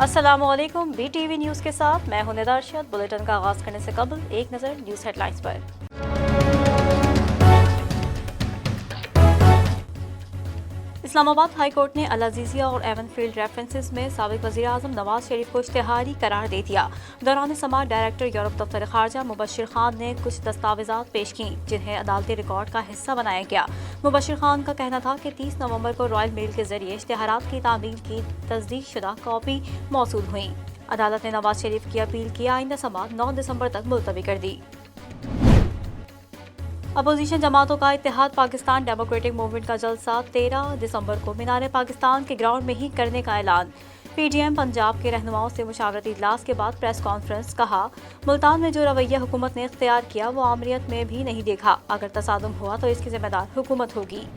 अस्सलाम वालेकुम। BTV news के साथ मैं हूं निदा अरशद। बुलेटिन का आगाज़ करने से कबल एक नज़र न्यूज़ हेडलाइंस पर। इस्लामाबाद हाई कोर्ट ने अल अज़ीज़िया और एवनफील्ड रेफरेंसेस में साबिक़ वज़ीर-ए-आज़म नवाज शरीफ को इश्तिहारी करार दे दिया। दौरान समाअत डायरेक्टर यूरोप दफ्तर ख़ारजा मुबश्शिर खान ने कुछ दस्तावेज़ात पेश की जिन्हें अदालती रिकॉर्ड का हिस्सा बनाया गया। मुबश्शिर खान का कहना था कि 30 नवंबर को रॉयल मेल के जरिए इश्तिहारात की तामील की तस्दीक शुदा कॉपी मौसूल हुई। अदालत ने नवाज शरीफ की अपील की आइंदा समाअत 9 दिसंबर तक मुलतवी कर दी। अपोजिशन जमातों का इत्तेहाद पाकिस्तान डेमोक्रेटिक मूवमेंट का जलसा 13 दिसंबर को मीनार पाकिस्तान के ग्राउंड में ही करने का ऐलान। PDM पंजाब के रहनुमाओं से मुशावरती इजलास के बाद प्रेस कॉन्फ्रेंस। कहा, मुल्तान में जो रवैया हुकूमत ने इख्तियार किया वो आमरीत में भी नहीं देखा। अगर तसादुम हुआ तो इसकी जिम्मेदार हुकूमत होगी।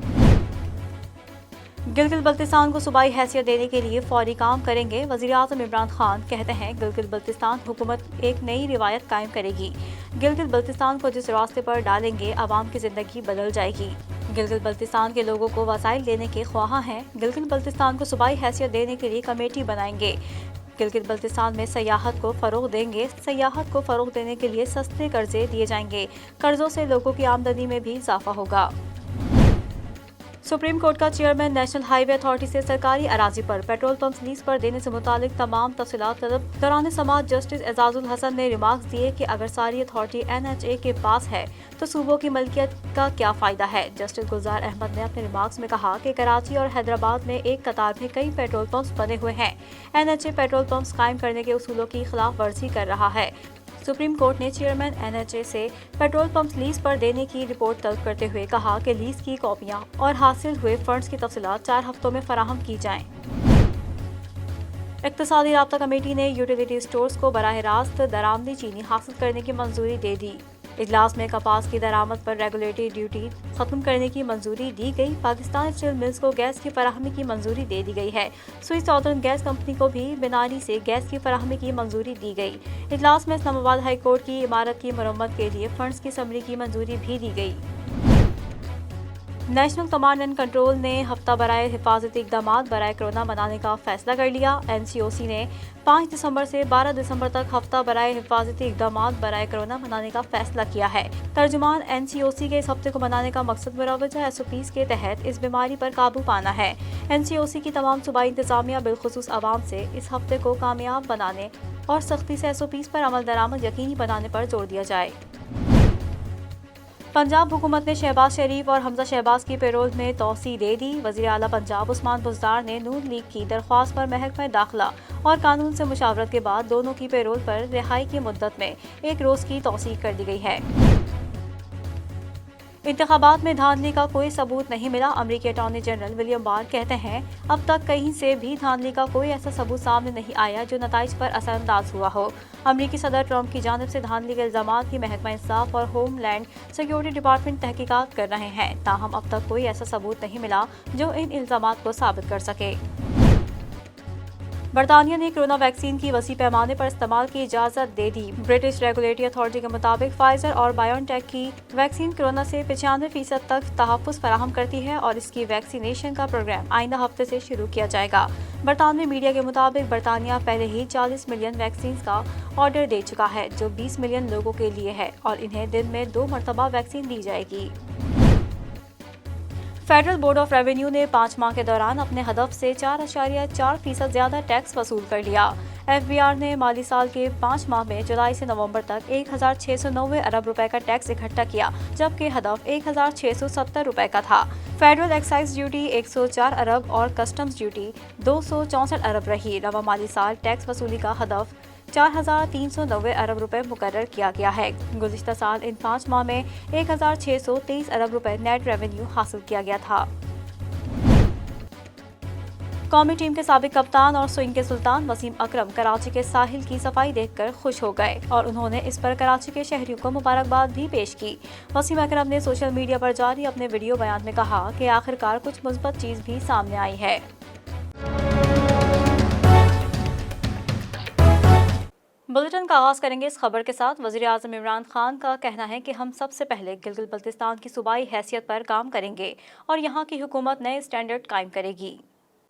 गिलगित बल्तिस्तान को सूबाई हैसियत देने के लिए फौरी काम करेंगे। वज़ीर-ए-आज़म इमरान खान कहते हैं, गिलगित बल्तिस्तान हुकूमत एक नई रिवायत कायम करेगी। गिलगित बल्तिस्तान को जिस रास्ते पर डालेंगे आवाम की जिंदगी बदल जाएगी। गिलगित बल्तिस्तान के लोगों को वसाइल देने के ख्वाह हैं। गिलगित बल्तिस्तान को सूबाई हैसियत देने के लिए कमेटी बनाएंगे। गिलगित बल्तिस्तान में सयाहत को फ़रोग़ देंगे। सयाहत को फ़रोग़ देने के लिए सस्ते कर्जे दिए जाएंगे। कर्जों से लोगों की आमदनी में भी इजाफा होगा। सुप्रीम कोर्ट का चेयरमैन नेशनल हाईवे अथॉरिटी से सरकारी अराजी पर पेट्रोल पंप लीज पर देने से मुतालिक तमाम तफसीलात तलब। दौरान समाअत जस्टिस एजाजुल हसन ने रिमार्क्स दिए कि अगर सारी अथॉरिटी NHA के पास है तो सूबों की मलकियत का क्या फ़ायदा है। जस्टिस गुलजार अहमद ने अपने रिमार्क्स में कहा कि कराची और हैदराबाद में एक कतार में कई पेट्रोल पंप्स बने हुए हैं। NHA पेट्रोल पंप्स कायम करने के उसूलों की खिलाफ वर्जी कर रहा है। सुप्रीम कोर्ट ने चेयरमैन NHA से पेट्रोल पंप लीज पर देने की रिपोर्ट तलब करते हुए कहा कि लीज की कॉपियां और हासिल हुए फंड्स की तफसीलात 4 हफ्तों में फराहम की जाएं। इक़्तिसादी राब्ता कमेटी ने यूटिलिटी स्टोर्स को बराह रास्त दरामदी चीनी हासिल करने की मंजूरी दे दी। इजलास में कपास की दरामद पर रेगुलेटरी ड्यूटी खत्म करने की मंजूरी दी गई। पाकिस्तान स्टील मिल्स को गैस की फराहमी की मंजूरी दे दी गई है। स्विस सॉदर्न गैस कंपनी को भी बिनारी से गैस की फराहमी की मंजूरी दी गई। इजलास में इस्लामाबाद हाई कोर्ट की इमारत की मरम्मत के लिए फंड्स की समरी की मंजूरी भी दी गई। नेशनल कमांड एंड कंट्रोल ने हफ्ता बराए हिफाजती इक़दामात बराए कोरोना मनाने का फैसला कर लिया। NCOC ने 5 दिसंबर से 12 दिसंबर तक हफ्ता बराए हिफाजती इक़दामात बराए कोरोना मनाने का फैसला किया है। तर्जुमान NCOC के इस हफ्ते को मनाने का मकसद मुरवजा SOPs के तहत इस बीमारी पर काबू पाना है। NCOC की तमाम सूबाई इंतजामिया बिलखुसूस आवाम से इस हफ्ते को कामयाब बनाने और सख्ती से SOPs पर अमल दरामद यकीनी बनाने पर जोर दिया जाए। पंजाब हुकूमत ने शहबाज शरीफ और हमजा शहबाज की पेरोल में तोसी दे दी। वज़ीर आला पंजाब उस्मान बुज़दार ने नून लीग की दरख्वास्त पर महकमा दाखिला और कानून से मुशावरत के बाद दोनों की पेरोल पर रिहाई की मुद्दत में 1 रोज़ की तोसी कर दी गई है। इंतखाबात में धांधली का कोई सबूत नहीं मिला। अमरीकी अटॉर्नी जनरल विलियम बार कहते हैं, अब तक कहीं से भी धांधली का कोई ऐसा सबूत सामने नहीं आया जो नताइज पर असरअंदाज हुआ हो। अमरीकी सदर ट्रंप की जानिब से धांधली के इल्जामात की महकमा इंसाफ और होमलैंड सिक्योरिटी डिपार्टमेंट तहकीकात कर रहे हैं। ताहम अब तक कोई ऐसा सबूत नहीं मिला जो इन इल्जामात को साबित कर सके। बरतानिया ने कोरोना वैक्सीन की वसी पैमाने पर इस्तेमाल की इजाज़त दे दी। ब्रिटिश रेगुलेटरी अथॉरिटी के मुताबिक फाइजर और बायोनटेक की वैक्सीन कोरोना से 95% तक तहफ़्फ़ुज़ फराहम करती है और इसकी वैक्सीनेशन का प्रोग्राम आइंदा हफ्ते से शुरू किया जाएगा। बरतानवी मीडिया के मुताबिक बरतानिया पहले ही 40 मिलियन वैक्सीन का ऑर्डर दे चुका है जो 20 मिलियन लोगों के लिए है और इन्हें दिन में 2 मरतबा वैक्सीन दी जाएगी। फेडरल बोर्ड ऑफ रेवेन्यू ने 5 माह के दौरान अपने हदफ से 4.4% ज्यादा टैक्स वसूल कर लिया। FBR ने माली साल के 5 माह में जुलाई से नवंबर तक 1690 अरब रुपए का टैक्स इकट्ठा किया, जबकि हदफ 1670 रुपए का था। फेडरल एक्साइज ड्यूटी 104 अरब और कस्टम्स ड्यूटी 264 अरब रही। रवा माली साल टैक्स वसूली का हदफ 4390 अरब रुपए मुकर्रर किया गया है। गुज़िश्ता साल इन 5 माह में 1623 अरब रुपए नेट रेवेन्यू हासिल किया गया था। कौमी टीम के साबिक कप्तान और स्विंग के सुल्तान वसीम अकरम कराची के साहिल की सफाई देखकर खुश हो गए और उन्होंने इस पर कराची के शहरियों को मुबारकबाद भी पेश की। वसीम अकरम ने सोशल मीडिया पर जारी अपने वीडियो बयान में कहा कि आखिरकार कुछ मुस्बत चीज़ भी सामने आई है। बुलेटिन का आगाज़ करेंगे इस खबर के साथ। वज़ीर-ए-आज़म इमरान खान का कहना है कि हम सबसे पहले गिलगित बल्तिस्तान की सूबाई हैसियत पर काम करेंगे और यहाँ की हुकूमत नए स्टैंडर्ड कायम करेगी।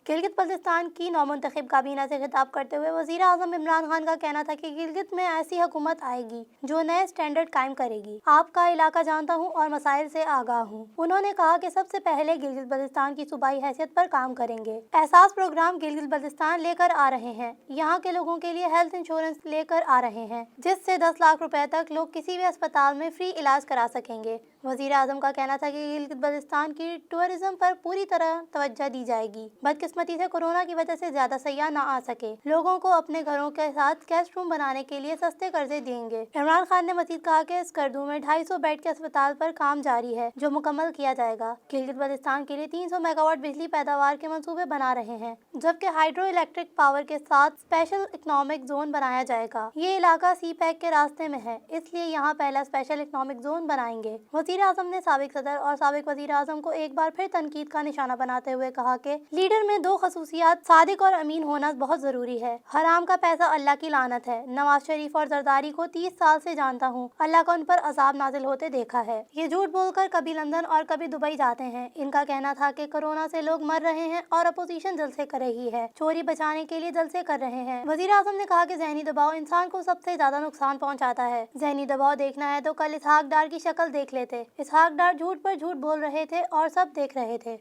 गिलगित बल्तिस्तान की नौमुंतखब काबीना से खिताब करते हुए वज़ीर आज़म इमरान खान का कहना था कि गिलगित में ऐसी हुकूमत आएगी जो नए स्टैंडर्ड कायम करेगी। आपका इलाका जानता हूँ और मसाइल से आगाह हूँ। उन्होंने कहा कि सबसे पहले गिलगित बल्तिस्तान की सूबाई हैसियत पर काम करेंगे। एहसास प्रोग्राम गिलगित बल्तिस्तान लेकर आ रहे हैं। यहाँ के लोगों के लिए हेल्थ इंश्योरेंस लेकर आ रहे हैं, जिससे 10 लाख रुपए तक लोग किसी भी अस्पताल में फ्री इलाज करा सकेंगे। वज़ीर आज़म का कहना था कि गिलगित बल्तिस्तान की टूरिज्म पर पूरी तरह तवज्जो दी जाएगी। बदकिस्मती से कोरोना की वजह से ज्यादा सयाह न आ सके। लोगों को अपने घरों के साथ गेस्ट रूम बनाने के लिए सस्ते कर्जे देंगे। इमरान खान ने मजीद कहा कि स्कर्दू में 250 बेड के अस्पताल पर काम जारी है, जो मुकम्मल किया जाएगा। गिलगित बल्तिस्तान के लिए 300 मेगावाट बिजली पैदावार के मंसूबे बना रहे हैं, जबकि हाइड्रो इलेक्ट्रिक पावर के साथ स्पेशल इकोनॉमिक जोन बनाया जाएगा। ये इलाका सी पैक के रास्ते में है, इसलिए यहाँ पहला स्पेशल इकोनॉमिक जोन बनाएंगे। वज़ीर आज़म ने साबिक सदर और साबिक वज़ीर आज़म को एक बार फिर तनकीद का निशाना बनाते हुए कहा कि लीडर में 2 खसूसियात सादिक और अमीन होना बहुत जरूरी है। हराम का पैसा अल्लाह की लानत है। नवाज शरीफ और जरदारी को 30 साल से जानता हूँ। अल्लाह का उन पर अजाब नाजिल होते देखा है। ये झूठ बोलकर कभी लंदन और कभी दुबई जाते हैं। इनका कहना था कि कोरोना से लोग मर रहे हैं और अपोजिशन जलसे कर रही है, चोरी बचाने के लिए जलसे कर रहे हैं। वज़ीर आज़म ने कहा कि ज़हनी दबाव इंसान को सबसे ज्यादा नुकसान पहुँचाता है। ज़हनी दबाव देखना है तो कल इसहाक डार की शक्ल देख लेते। इसहाक डार झूठ पर झूठ बोल रहे थे और सब देख रहे थे।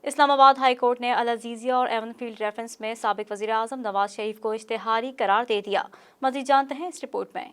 इस्लामाबाद हाई कोर्ट ने अल अज़ीज़िया और एवन फील्ड रेफरेंस में साबिक वज़ीर आज़म नवाज शरीफ को इश्तिहारी करार दे दिया। मज़ीद जानते हैं इस रिपोर्ट में।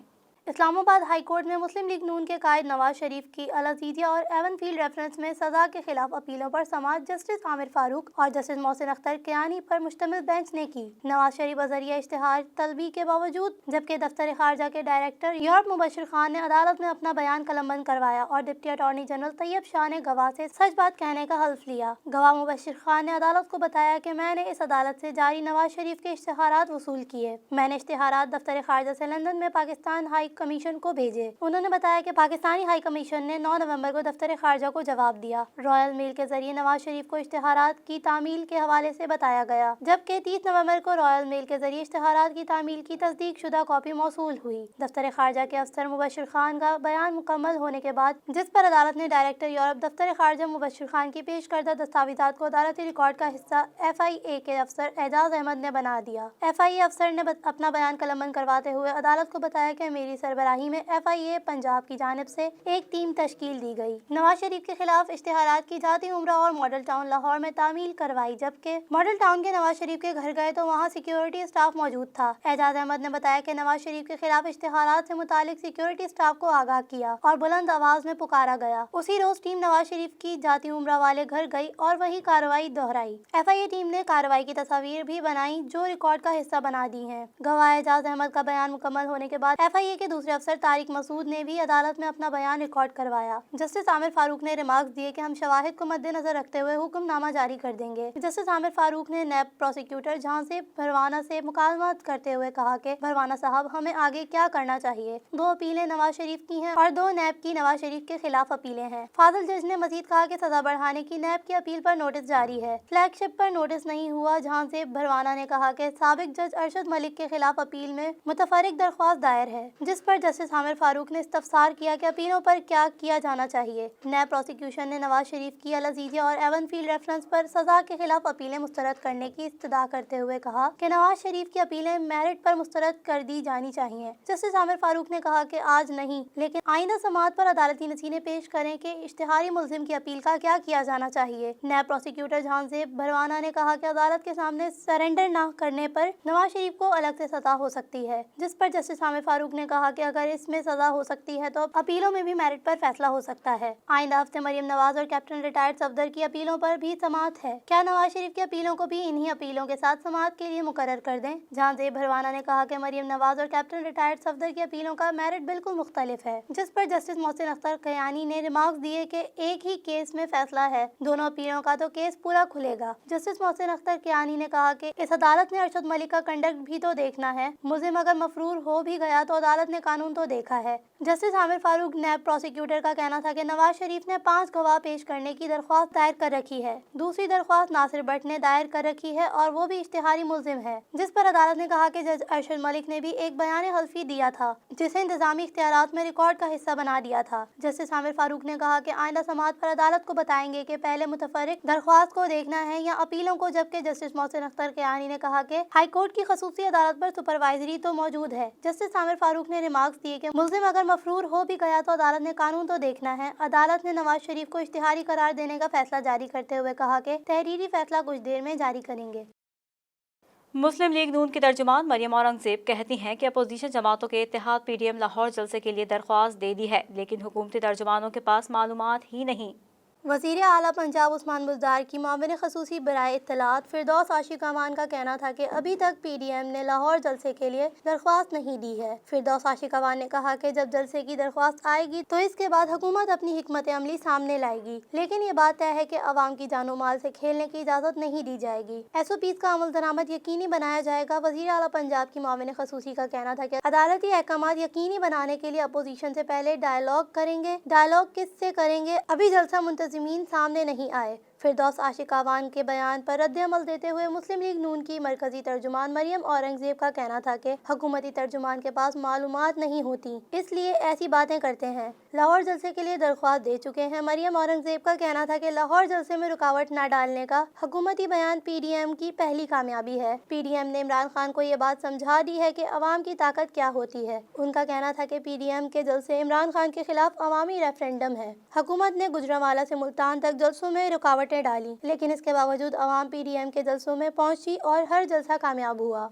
इस्लामाबाद हाई कोर्ट में मुस्लिम लीग नून के कायद नवाज शरीफ की अल अज़ीज़िया और एवन फील्ड रेफरेंस में सज़ा के खिलाफ अपीलों पर समाअत जस्टिस आमिर फारूक और जस्टिस मोहसिन अख्तर कियानी पर मुश्तमिल बेंच ने की। नवाज शरीफ बज़रिया इश्तिहार तलबी के बावजूद, जबकि दफ्तर खारजा के डायरेक्टर यूरोप मुबशिर खान ने अदालत में अपना बयान कलमबंद करवाया और deputy attorney general Tayyab Shah ने गवाह से सच बात कहने का हल्फ लिया। गवाह मुबशिर खान ने अदालत को बताया कि मैंने इस अदालत से जारी नवाज शरीफ के इश्तिहारात वसूल किए। मैंने इश्तिहारात दफ्तर खारजा से लंदन में पाकिस्तान हाई कमीशन को भेजे। उन्होंने बताया कि पाकिस्तानी हाई कमीशन ने 9 नवंबर को दफ्तर खारजा को जवाब दिया। रॉयल मेल के जरिए नवाज शरीफ को इश्तिहारात की तामील के हवाले से बताया गया, जबकि 30 नवंबर को रॉयल मेल के जरिए इश्तिहारात की तामील की तस्दीक शुदा कॉपी मौसूल हुई। दफ्तर खारजा के अफसर मुबशिर खान का बयान मुकम्मल होने के बाद, जिस पर अदालत ने डायरेक्टर यूरोप दफ्तर खारजा मुबशिर खान की पेश करदा दस्तावेजात को अदालती रिकॉर्ड का हिस्सा FIA के अफसर एजाज अहमद ने बना दिया। FIA अफसर ने अपना बयान कलमबंद करवाते हुए अदालत को बताया कि मेरी सरबराही में FIA पंजाब की जानिब से एक टीम तश्कील दी गई। नवाज शरीफ के खिलाफ इश्तिहारात की जाती उम्रा और मॉडल टाउन लाहौर में तामील करवाई, जबकि मॉडल टाउन के नवाज शरीफ के घर गए तो वहाँ सिक्योरिटी स्टाफ मौजूद था। एजाज अहमद ने बताया कि नवाज शरीफ के खिलाफ इश्तिहारात से मुतालिक सिक्योरिटी स्टाफ को आगाह किया और बुलंद आवाज में पुकारा गया। उसी रोज टीम नवाज शरीफ की जाती उम्रा वाले घर गई और वही कार्रवाई दोहराई। FIA टीम ने कार्रवाई की तस्वीर भी बनाई जो रिकॉर्ड का हिस्सा बना दी है। गवाह एजाज अहमद का बयान मुकम्मल होने के बाद FIA के दूसरे अफसर तारिक मसूद ने भी अदालत में अपना बयान रिकॉर्ड करवाया। जस्टिस आमिर फारूक ने रिमार्क्स दिए कि हम शवाहिद को मद्देनजर रखते हुए हुक्मनामा जारी कर देंगे। जस्टिस आमिर फारूक ने नैब प्रोसिक्यूटर झांसी भरवाना से मुकालमत करते हुए कहा कि भरवाना साहब, हमें आगे क्या करना चाहिए। 2 अपीलें नवाज शरीफ की हैं और 2 नैब की नवाज शरीफ के खिलाफ अपीलें हैं। फाजिल जज ने मजीद कहा कि सजा बढ़ाने की नैब की अपील पर नोटिस जारी है। फ्लैगशिप पर नोटिस नहीं हुआ। झांसी भरवाना ने कहा कि साबिक जज अरशद मलिक के खिलाफ अपील में मुतफर्रिक दरख्वास्त दायर है, जिस पर जस्टिस आमिर फारूक ने इस्तफसार किया कि अपीलों पर क्या किया जाना चाहिए। नैब प्रोसिक्यूशन ने नवाज शरीफ की अल अज़ीज़िया और एवन फील्ड रेफरेंस पर सजा के खिलाफ अपीलें मुस्तरद करने की इस्तदा करते हुए कहा कि नवाज शरीफ की अपीलें मेरिट पर मुस्तरद कर दी जानी चाहिए। जस्टिस आमिर फारूक ने कहा कि आज नहीं, लेकिन आइंदा समाअत पर अदालती नसीने पेश करें कि इश्तिहारी मुल्जिम की अपील का क्या किया जाना चाहिए। नैब प्रोसिक्यूटर झांसी भरवाना ने कहा कि अदालत के सामने सरेंडर न करने पर नवाज शरीफ को अलग से सजा हो सकती है, जिस पर जस्टिस आमिर फारूक ने कहा कि अगर इसमें सजा हो सकती है तो अपीलों में भी मेरिट पर फैसला हो सकता है। आइंदा हफ्ते मरियम नवाज और कैप्टन रिटायर्ड सफदर की अपीलों पर भी समाअत है। क्या नवाज शरीफ की अपीलों को भी इन्हीं अपीलों के साथ समाअत के लिए मुकर्रर कर दें। झांसी भरवाना ने कहा कि मरियम नवाज और कैप्टन रिटायर्ड सफदर की अपीलों का मेरिट बिल्कुल मुख्तलिफ है, जिस पर जस्टिस मोहसिन अख्तर कियानी ने रिमार्क्स दिए कि एक ही केस में फैसला है, दोनों अपीलों का तो केस पूरा खुलेगा। जस्टिस मोहसिन अख्तर कियानी ने कहा कि इस अदालत ने अरशद मलिक का कंडक्ट भी तो देखना है। मुल्जिम अगर मफरूर हो भी गया तो अदालत ने कानून तो देखा है। जस्टिस आमिर फारूक नैब प्रोसिक्यूटर का कहना था कि नवाज शरीफ ने 5 गवाह पेश करने की दरख्वास्त दायर कर रखी है। दूसरी दरख्वास्त नासिर भट्ट ने दायर कर रखी है और वो भी इश्तिहारी मुल्जिम है, जिस पर अदालत ने कहा कि जज अरशद मलिक ने भी एक बयान हल्फी दिया था जिसे इंतजामी इख्तियारात में रिकॉर्ड का हिस्सा बना दिया था। जस्टिस आमिर फारूक ने कहा कि आइंदा समाअत पर अदालत को बताएंगे कि पहले मुतफर्रिक दरख्वास्त को देखना है या अपीलों को, जबकि जस्टिस मोहसिन अख्तर कियानी ने कहा कि हाई कोर्ट की खसूसी अदालत पर सुपरवाइजरी तो मौजूद है। जस्टिस आमिर फारूक ने रिमार्क्स दिए कि मुल्जिम अगर मफरूर हो भी गया तो अदालत ने कानून तो देखना है। अदालत ने नवाज शरीफ को इश्तिहारी करार देने का फैसला जारी करते हुए कहा कि तहरीरी फैसला कुछ देर में जारी करेंगे। मुस्लिम लीग नून की तर्जुमान मरियम औरंगजेब कहती हैं कि अपोजिशन जमातों के इत्तेहाद पीडीएम लाहौर जलसे के लिए दरख्वास्त दे दी है, लेकिन हुकूमती तर्जुमानों के पास मालूमात ही नहीं। वज़ीर आला पंजाब उस्मान बुज़दार की मामले खसूसी बराए इत्तलात फिरदौस आशिक अमान का कहना था कि अभी तक पीडीएम ने लाहौर जलसे के लिए दरख्वास्त नहीं दी है। फिरदौस आशिक अमान ने कहा कि जब जलसे की दरख्वास्त आएगी तो इसके बाद हुकूमत अपनी हिकमत अमली सामने लाएगी, लेकिन ये बात तय है कि अवाम की जानो माल से खेलने की इजाज़त नहीं दी जाएगी। SOPs का अमल दरामद यकीनी बनाया जाएगा। वज़ीर आला पंजाब की मामले खसूसी का कहना था कि अदालती अहकामात यकीनी बनाने के लिए अपोजिशन से पहले डायलॉग करेंगे। डायलॉग किससे करेंगे, अभी जलसा मुंतज़मीन सामने नहीं आए। फिरदौस आशिक अवान के बयान पर रद्द अमल देते हुए मुस्लिम लीग नून की मरकजी तर्जुमान मरियम औरंगजेब का कहना था कि हुकूमती तर्जुमान के पास मालूमात नहीं होती, इसलिए ऐसी बातें करते हैं। लाहौर जलसे के लिए दरख्वास्त दे चुके हैं। मरियम औरंगजेब का कहना था कि लाहौर जलसे में रुकावट न डालने का हुकूमती बयान पीडीएम की पहली कामयाबी है। पीडीएम ने इमरान खान को ये बात समझा दी है कि अवाम की ताकत क्या होती है। उनका कहना था कि पीडीएम के जलसे इमरान खान के खिलाफ अवामी रेफरेंडम है। हुकूमत ने गुजरांवाला से मुल्तान तक जलसों में रुकावटें डाली, लेकिन इसके बावजूद अवाम पीडीएम के जलसों में पहुंची और हर जलसा कामयाब हुआ।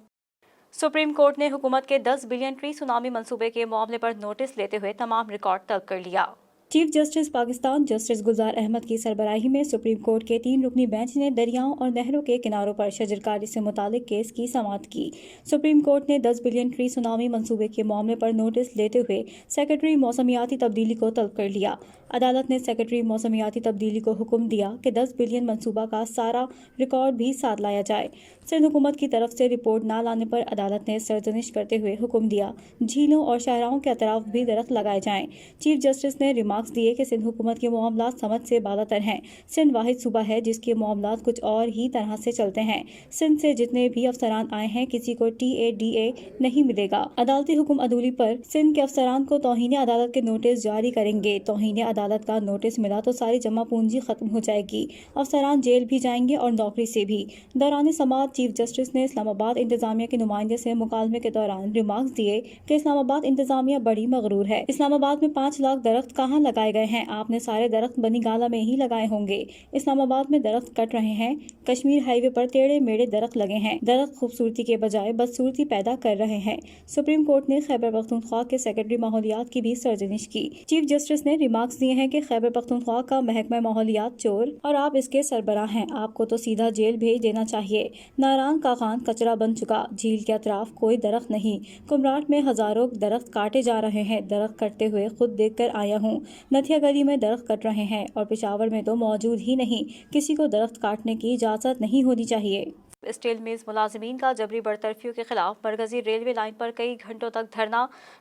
सुप्रीम कोर्ट ने हुकूमत के 10 बिलियन ट्री सुनामी मंसूबे के मामले पर नोटिस लेते हुए तमाम रिकॉर्ड तलब कर लिया। चीफ जस्टिस पाकिस्तान जस्टिस गुलजार अहमद की सरबराही में सुप्रीम कोर्ट के 3 रुकनी बेंच ने दरियाओं और नहरों के किनारों पर शजरकारी से मुतालिक केस की समाअत की। सुप्रीम कोर्ट ने 10 बिलियन ट्री सुनामी मंसूबे के मामले पर नोटिस लेते हुए सेक्रेटरी मौसमियाती तब्दीली को तलब कर लिया। अदालत ने सेक्रेटरी मौसमियाती तब्दीली को हुक्म दिया कि 10 बिलियन मंसूबा का सारा रिकॉर्ड भी साथ लाया जाए। सिंध हुकूमत की तरफ से रिपोर्ट ना लाने पर अदालत ने सरजनिश करते हुए हुक्म दिया झीलों और शाहराहों के अतराफ भी दरख्त लगाए जाएं। चीफ जस्टिस ने रिमार्क्स दिए कि सिंध हुकूमत के मामलात समझ से बालातर हैं। सिंध वाहिद सूबा है जिसके मामलात कुछ और ही तरह से चलते हैं। सिंध से जितने भी अफसरान आए हैं किसी को TADA नहीं मिलेगा। अदालती हुक्म अदूली पर सिंध के अफसरान को तौहीन अदालत के नोटिस जारी करेंगे। तौहीन अदालत का नोटिस मिला तो सारी जमा पूंजी खत्म हो जाएगी। अफसरान जेल भी जाएंगे और नौकरी से भी। दौरान समाअत चीफ जस्टिस ने इस्लामाबाद इंतजामिया के नुमाइंदे से मुकालमे के दौरान रिमार्क्स दिए कि इस्लामाबाद इंतजामिया बड़ी मगरूर है। इस्लामाबाद में 5 लाख दरख्त कहाँ लगाए गए हैं? आपने सारे दरख्त बनी गाला में ही लगाए होंगे। इस्लामाबाद में दरख्त कट रहे हैं। कश्मीर हाईवे पर टेढ़े मेढ़े दरख्त लगे हैं। दरख्त खूबसूरती के बजाय बदसूरती पैदा कर रहे हैं। सुप्रीम कोर्ट ने खैबर पख्तूनख्वा के सेक्रेटरी माहौलियात की भी सरजनिश की। चीफ जस्टिस ने रिमार्क्स दिए हैं कि खैबर पख्तूनख्वा का महकमा माहौलियात चोर और आप इसके सरबराह हैं। आपको तो सीधा जेल भेज देना चाहिए। नारायण का खान कचरा बन चुका। झील के अतराफ कोई दरख्त नहीं। कुमराट में हजारों दरख्त काटे जा रहे हैं। दरख्त कटते हुए खुद देख कर आया हूँ। नथिया गली में दरख्त कट रहे हैं और पेशावर में तो मौजूद ही नहीं। किसी को दरख्त काटने की इजाज़त नहीं होनी चाहिए। स्टील मिल्स मुलाजिमीन का जबरी बरतरफियों के खिलाफ मरकजी रेलवे लाइन पर कई घंटों तक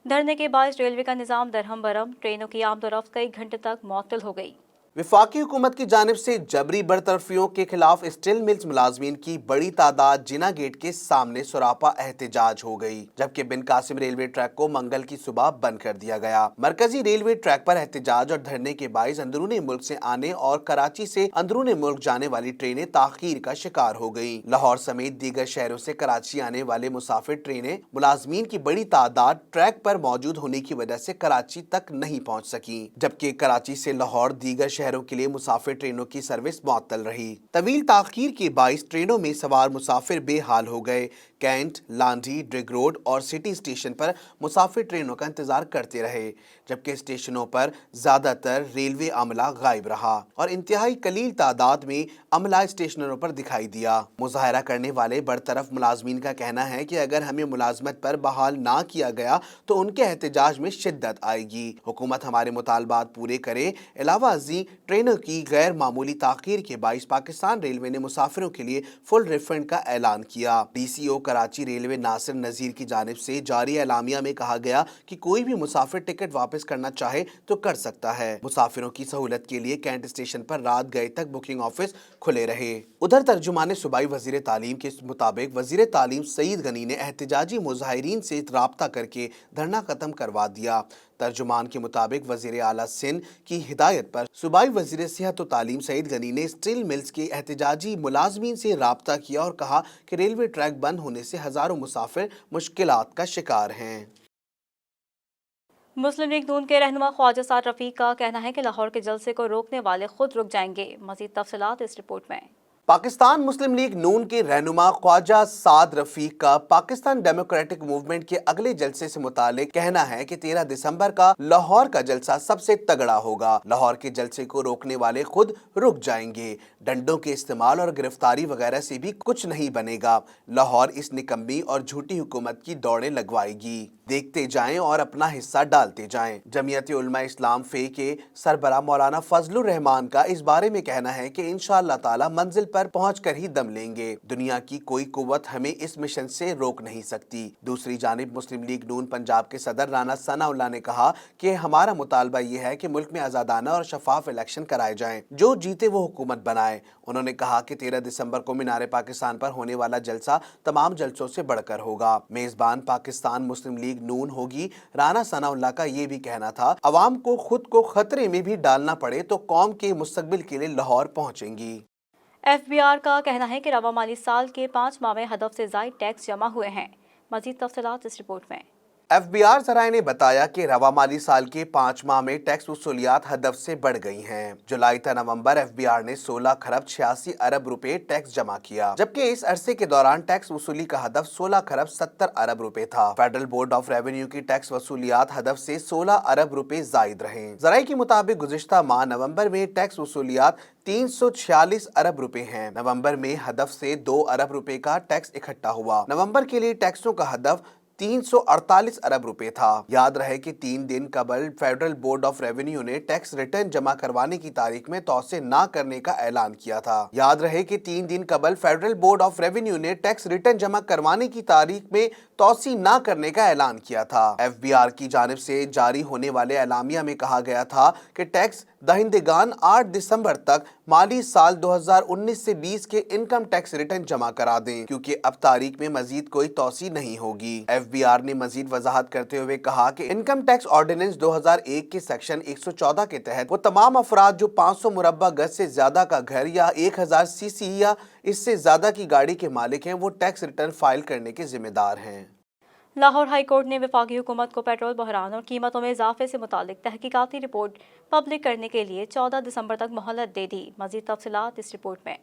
धरने के बाद रेलवे का निज़ाम दरहम बरहम। ट्रेनों की आमदोरफ्त कई घंटे तक मुअत्तल हो गई। वफाकी हुकूमत की जानिब से जबरी बरतरफियों के खिलाफ स्टील मिल्स मुलाजमीन की बड़ी तादाद जिना गेट के सामने सुरापा एहतजाज हो गई, जबकि बिन कासिम रेलवे ट्रैक को मंगल की सुबह बंद कर दिया गया। मरकजी रेलवे ट्रैक पर एहतजाज और धरने के बाइस अंदरूनी मुल्क से आने और कराची से अंदरूनी मुल्क जाने वाली ट्रेनें ताखीर का शिकार हो गयी। लाहौर समेत दीगर शहरों से कराची आने वाले मुसाफिर ट्रेनें मुलाजमीन की बड़ी तादाद ट्रैक पर मौजूद होने की वजह से कराची तक नहीं पहुँच सकी, जबकि कराची से लाहौर दीगर शहरों के लिए मुसाफिर ट्रेनों की सर्विस मुअत्तल रही। तवील ताखीर के बाइस ट्रेनों में सवार मुसाफिर बेहाल हो गए। कैंट, लांडी, ड्रिग रोड और सिटी स्टेशन पर मुसाफिर ट्रेनों का इंतजार करते रहे, जबकि स्टेशनों पर ज्यादातर रेलवे अमला गायब रहा और इंतहाई कलील तादाद में अमला स्टेशनों पर दिखाई दिया। मुजाहरा करने वाले बरतरफ मुलाजमीन का कहना है कि अगर हमें मुलाजमत पर बहाल ना किया गया तो उनके एहतजाज में शिद्दत आएगी। हुकूमत हमारे मुतालबात पूरे करे। अलावा अजी ट्रेनों की गैर मामूली ताखीर के बाइस पाकिस्तान रेलवे ने मुसाफिरों के लिए फुल रिफंड का ऐलान किया। DCO कराची रेलवे नासिर नज़ीर की जानिब से जारी एलामिया में कहा गया कि कोई भी मुसाफिर टिकट वापस करना चाहे तो कर सकता है। मुसाफिरों की सहूलत के लिए कैंट स्टेशन पर रात गए तक बुकिंग ऑफिस खुले रहे। उधर तर्जुमान सूबाई वजीर तालीम के मुताबिक वजीर तालीम सईद गनी ने एहतजाजी मुजाहिरीन से राब्ता करके धरना खत्म करवा दिया। तर्जुमान के मुताबिक वजीर आला सिंध की हिदायत पर सूबाई वजीर सेहत और तालीम सईद गनी ने स्टील मिल्स के एहतजाजी मुलाजमीन से राब्ता किया और कहा कि रेलवे ट्रैक बंद होने से हजारों मुसाफिर मुश्किलात का शिकार हैं। मुस्लिम लीग नून के रहनुमा ख्वाजा साद रफीक का कहना है कि लाहौर के जलसे को रोकने वाले खुद रुक जाएंगे। मजीद तफसीलात इस रिपोर्ट में। पाकिस्तान मुस्लिम लीग नून के रहनुमा ख्वाजा साद रफीक का पाकिस्तान डेमोक्रेटिक मूवमेंट के अगले जलसे से मुतालिक कहना है कि 13 दिसंबर का लाहौर का जलसा सबसे तगड़ा होगा। लाहौर के जलसे को रोकने वाले खुद रुक जाएंगे। डंडों के इस्तेमाल और गिरफ्तारी वगैरह से भी कुछ नहीं बनेगा। लाहौर इस निकम्मी और झूठी हुकूमत की दौड़ें लगवाएगी। देखते जाएं और अपना हिस्सा डालते जाएं। जमीयत उलमा इस्लाम फे के सरबरा मौलाना फजलुर रहमान का इस बारे में कहना है कि इंशाअल्लाह ताला मंजिल पर पहुंचकर ही दम लेंगे। दुनिया की कोई कुव्वत हमें इस मिशन से रोक नहीं सकती। दूसरी जानिब मुस्लिम लीग नून पंजाब के सदर राना सनाउल्लाह ने कहा कि हमारा मुतालबा ये है कि मुल्क में आजादाना और शफाफ इलेक्शन कराए जाएं, जो जीते वो हुकूमत बनाए। उन्होंने कहा कि 13 दिसंबर को मीनार पाकिस्तान पर होने वाला जलसा तमाम जलसों से बढ़कर होगा। मेजबान पाकिस्तान मुस्लिम लीग नून होगी। राना सनाउल्लाह का ये भी कहना था, अवाम को खुद को खतरे में भी डालना पड़े तो कौम के मुस्तकबिल के लिए लाहौर पहुंचेंगी। FBR का कहना है कि रवा माली साल के 5 माह में हदफ से ज़ायद टैक्स जमा हुए हैं। मज़ीद तफसीलात इस रिपोर्ट में। FBR ज़राए ने बताया कि रवा माली साल के 5 माह में टैक्स वसूलियात हदफ से बढ़ गई हैं। जुलाई ta नवंबर FBR ने 16 खरब 86 अरब रुपए टैक्स जमा किया, जबकि इस अरसे के दौरान टैक्स वसूली का हदफ 16 खरब 70 अरब रुपए था। फेडरल बोर्ड ऑफ रेवेन्यू की टैक्स वसूलियात हदफ से 16 अरब रुपए जायद रहे। ज़राए के मुताबिक गुज़िश्ता माह नवंबर में टैक्स वसूलियात 346 अरब रुपए हैं। नवंबर में हदफ से 2 अरब रुपए का टैक्स इकट्ठा हुआ। नवंबर के लिए टैक्सों का हदफ 348 अरब रुपए था। याद रहे कि 3 दिन कबल फेडरल बोर्ड ऑफ रेवेन्यू ने टैक्स रिटर्न जमा करवाने की तारीख में तौसे ना करने का ऐलान किया था। याद रहे कि 3 दिन कबल फेडरल बोर्ड ऑफ रेवेन्यू ने टैक्स रिटर्न जमा करवाने की तारीख में तौसी ना करने का ऐलान किया था। FBR की जानिब से जारी होने वाले एलामिया में कहा गया था कि टैक्स दहिंदगान 8 दिसंबर तक माली साल 2019 से 20 के इनकम टैक्स रिटर्न जमा करा दें, क्योंकि अब तारीख में मजीद कोई तौसी नहीं होगी। FBR ने मजीद वजाहत करते हुए कहा कि इनकम टैक्स ऑर्डिनेंस 2001 के सेक्शन 114 के तहत वो तमाम अफराद जो 500 मुरब्बा गज से ज्यादा का घर या 1000 सीसी या इससे ज्यादा की गाड़ी के मालिक हैं, वो टैक्स रिटर्न फाइल करने के जिम्मेदार हैं। लाहौर हाई कोर्ट ने वफाकी हुकूमत को पेट्रोल बहरान और कीमतों में इजाफे से मुतालिक तहकीकाती रिपोर्ट पब्लिक करने के लिए 14 दिसंबर तक मोहलत दे दी। मजीद तफसीलात इस रिपोर्ट में।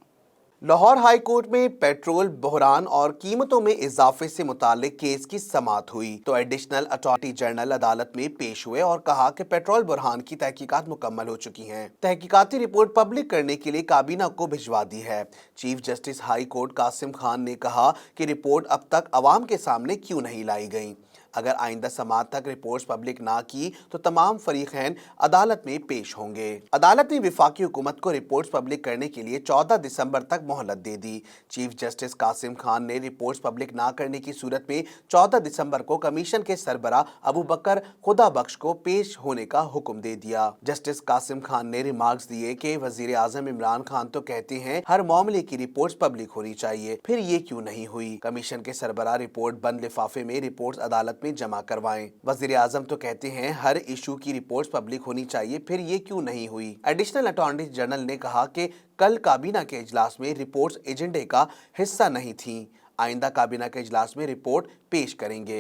लाहौर हाई कोर्ट में पेट्रोल बहरान और कीमतों में इजाफे से मुतालिक केस की समाअत हुई तो एडिशनल अटॉर्नी जनरल अदालत में पेश हुए और कहा कि पेट्रोल बहरान की तहकीकात मुकम्मल हो चुकी हैं। तहकीकाती रिपोर्ट पब्लिक करने के लिए काबीना को भिजवा दी है। Chief justice high court Qasim Khan ने कहा कि रिपोर्ट अब तक अवाम के सामने क्यों नहीं लाई गई। अगर आइंदा समाअत तक रिपोर्ट्स पब्लिक ना की तो तमाम फरीकैन अदालत में पेश होंगे। अदालत ने वफाकी हुकूमत को रिपोर्ट्स पब्लिक करने के लिए 14 दिसंबर तक मोहलत दे दी। चीफ जस्टिस कासिम खान ने रिपोर्ट्स पब्लिक ना करने की सूरत में 14 दिसंबर को कमीशन के सरबरा अबू बकर खुदा बख्श को पेश होने का हुक्म दे दिया। जस्टिस कासिम खान ने रिमार्क्स दिए कि वजीर आजम इमरान खान तो कहते हैं हर मामले की रिपोर्ट्स पब्लिक होनी चाहिए, फिर ये क्यों नहीं हुई। कमीशन के सरबरा रिपोर्ट बंद लिफाफे में रिपोर्ट्स अदालत में जमा करवाएं। वजीर आजम तो कहते हैं हर इशू की रिपोर्ट्स पब्लिक होनी चाहिए, फिर ये क्यों नहीं हुई। एडिशनल अटॉर्नी जनरल ने कहा कि कल काबीना के इजलास में रिपोर्ट्स एजेंडे का हिस्सा नहीं थी। आइंदा काबीना के इजलास में रिपोर्ट पेश करेंगे।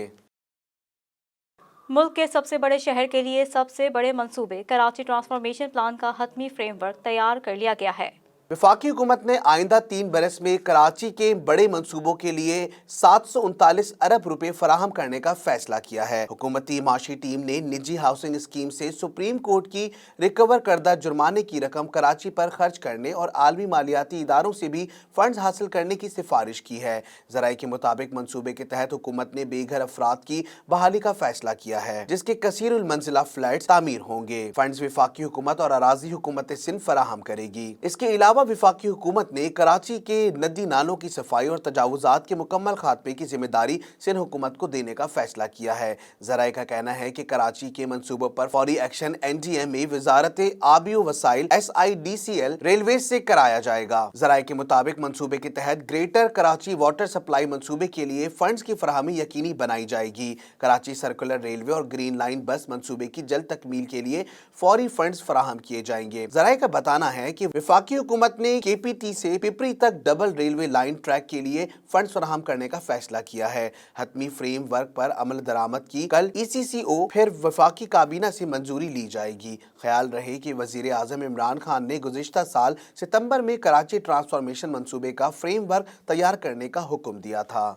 मुल्क के सबसे बड़े शहर के लिए सबसे बड़े मंसूबे कराची ट्रांसफॉर्मेशन प्लान का हतमी फ्रेमवर्क तैयार कर लिया गया है। वफाकी हुकूमत ने आइंदा 3 बरस में कराची के बड़े मंसूबों के लिए 739 अरब रुपए फराहम करने का फैसला किया है। हुकूमती माशी टीम ने निजी हाउसिंग स्कीम से सुप्रीम कोर्ट की रिकवर करदा जुर्माने की रकम कराची पर खर्च करने और आलमी मालियाती इदारों से भी फंड्स हासिल करने की सिफारिश की है। ज़राए के मुताबिक मंसूबे के तहत हुकूमत ने बेघर अफराद की बहाली का फैसला किया है, जिसके कसीरुल मंजिला फ्लैट्स तामीर होंगे। फंड्स वफाकी हुकूमत और अराजी हुकूमत सिंध फराहम करेगी। इसके अलावा अलावा वफाकी हुकूमत ने कराची के नदी नालों की सफाई और तजावुजात के मुकम्मल खात्मे की जिम्मेदारी सिंध हुकूमत को देने का फैसला किया है। ज़राए का कहना है कि कराची के मंसूबों पर फौरी एक्शन NDM में वजारत आबियो वसाइल SIDCL रेलवे से कराया जाएगा। ज़राए के मुताबिक मंसूबे के तहत ग्रेटर कराची वाटर सप्लाई मंसूबे के लिए फंड्स की फराहमी यकीनी बनाई जाएगी। कराची सर्कुलर रेलवे और ग्रीन लाइन बस मंसूबे की जल्द तकमील के लिए फौरी फंड्स फराहम किए जाएंगे। ज़राए का बताना है कि वफाकी हुकूमत ने KPT से पिपरी तक डबल रेलवे लाइन ट्रैक के लिए फंड्स फराहम करने का फैसला किया है। हतमी फ्रेम वर्क पर अमल दरामद की कल ECCO फिर वफाकी काबीना से मंजूरी ली जाएगी। ख्याल रहे कि वजीर आज़म इमरान खान ने गुज़िश्ता साल सितंबर में कराची ट्रांसफॉर्मेशन मंसूबे का फ्रेम वर्क तैयार करने का हुक्म दिया था।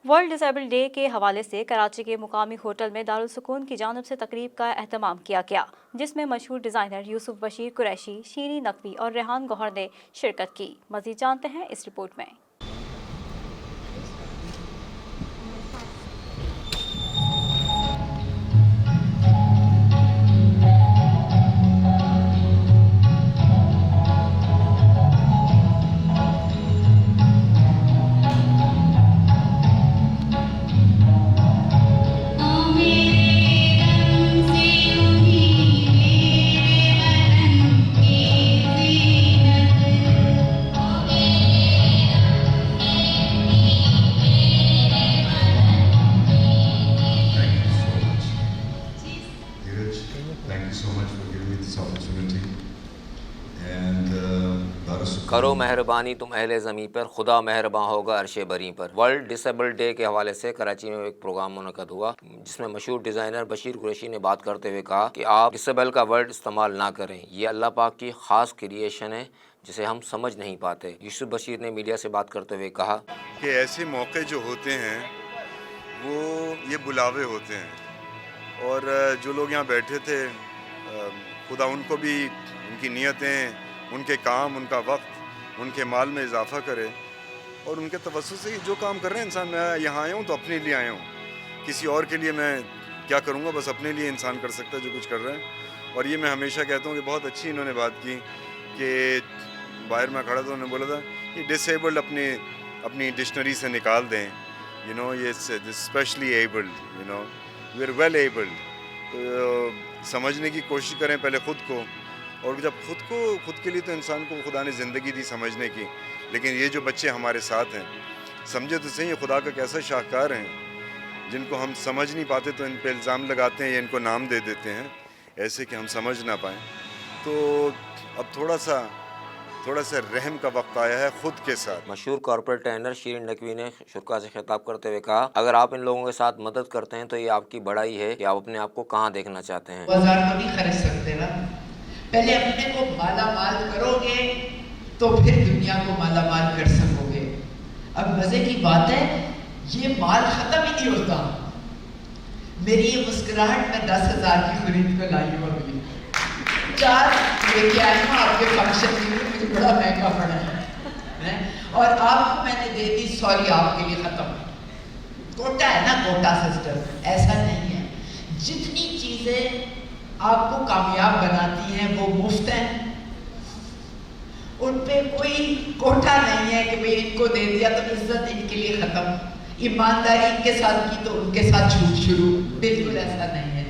वर्ल्ड डिसेबल डे के हवाले से कराची के मुकामी होटल में दारुल सुकून की जानिब से तकरीब का एहतमाम किया गया, जिसमें मशहूर डिज़ाइनर यूसुफ बशीर कुरैशी, शीरी नकवी और रेहान गौहर ने शिरकत की। मज़ीद जानते हैं इस रिपोर्ट में। करो मेहरबानी तुम अहले ज़मीं पर, खुदा मेहरबान होगा अर्शे बरी पर। वर्ल्ड डिसेबल डे के हवाले से कराची में एक प्रोग्राम मुनक़द हुआ, जिसमें मशहूर डिज़ाइनर बशीर कुरैशी ने बात करते हुए कहा कि आप डिसेबल का वर्ड इस्तेमाल ना करें, ये अल्लाह पाक की ख़ास क्रिएशन है जिसे हम समझ नहीं पाते। यूसुफ बशीर ने मीडिया से बात करते हुए कहा कि ऐसे मौके जो होते हैं वो ये बुलावे होते हैं, और जो लोग यहाँ बैठे थे खुदा उनको भी उनकी नीयतें, उनके काम, उनका वक्त, उनके माल में इजाफ़ा करे, और उनके तवज्जुह से जो काम कर रहे हैं इंसान। मैं यहाँ आया हूँ तो अपने लिए आया हूँ, किसी और के लिए मैं क्या करूँगा, बस अपने लिए इंसान कर सकता है जो कुछ कर रहा है। और ये मैं हमेशा कहता हूँ कि बहुत अच्छी इन्होंने बात की कि बाहर मैं खड़ा था, उन्होंने बोला था कि डिसेबल्ड अपनी डिक्शनरी से निकाल दें, यू नो, ये specially abled, you know, we are well abled. तो समझने की कोशिश करें पहले ख़ुद को, और जब खुद के लिए तो इंसान को खुदा ने ज़िंदगी दी समझने की, लेकिन ये जो बच्चे हमारे साथ हैं, समझे तो सही, ये खुदा का कैसा शाहकार हैं, जिनको हम समझ नहीं पाते तो इन पे इल्ज़ाम लगाते हैं या इनको नाम दे देते हैं ऐसे कि हम समझ ना पाएँ। तो अब थोड़ा सा रहम का वक्त आया है खुद के साथ। मशहूर कॉर्पोरेट ट्रेनर शीरी नकवी ने शुरा से खिताब करते हुए कहा, अगर आप इन लोगों के साथ मदद करते हैं तो ये आपकी बड़ाई है कि आप अपने आप को कहाँ देखना चाहते हैं। बाजार को नहीं खरीद सकते ना, पहले अपने को माला माल करोगे तो फिर दुनिया को माला माल कर सकोगे। अब मजे की बात है, ये माल खत्म ही नहीं होता। मेरी ये मुस्कुराहट मैं 10,000 की खरीद कर लाई हूँ, अभी 4 लेके आई हूँ आपके फंक्शन के लिए, मुझे बड़ा महंगा पड़ा है, और आपको मैंने दे दी, सॉरी आपके लिए खत्म। कोटा है ना, कोटा सिस्टम, ऐसा नहीं है। जितनी चीजें आपको कामयाब बनाती हैं वो मुफ्त हैं, उन पे कोई कोटा नहीं है कि भाई इनको दे दिया तो इज्जत इनके लिए खत्म, ईमानदारी इनके साथ की तो उनके साथ झूठ शुरू, बिल्कुल ऐसा नहीं है।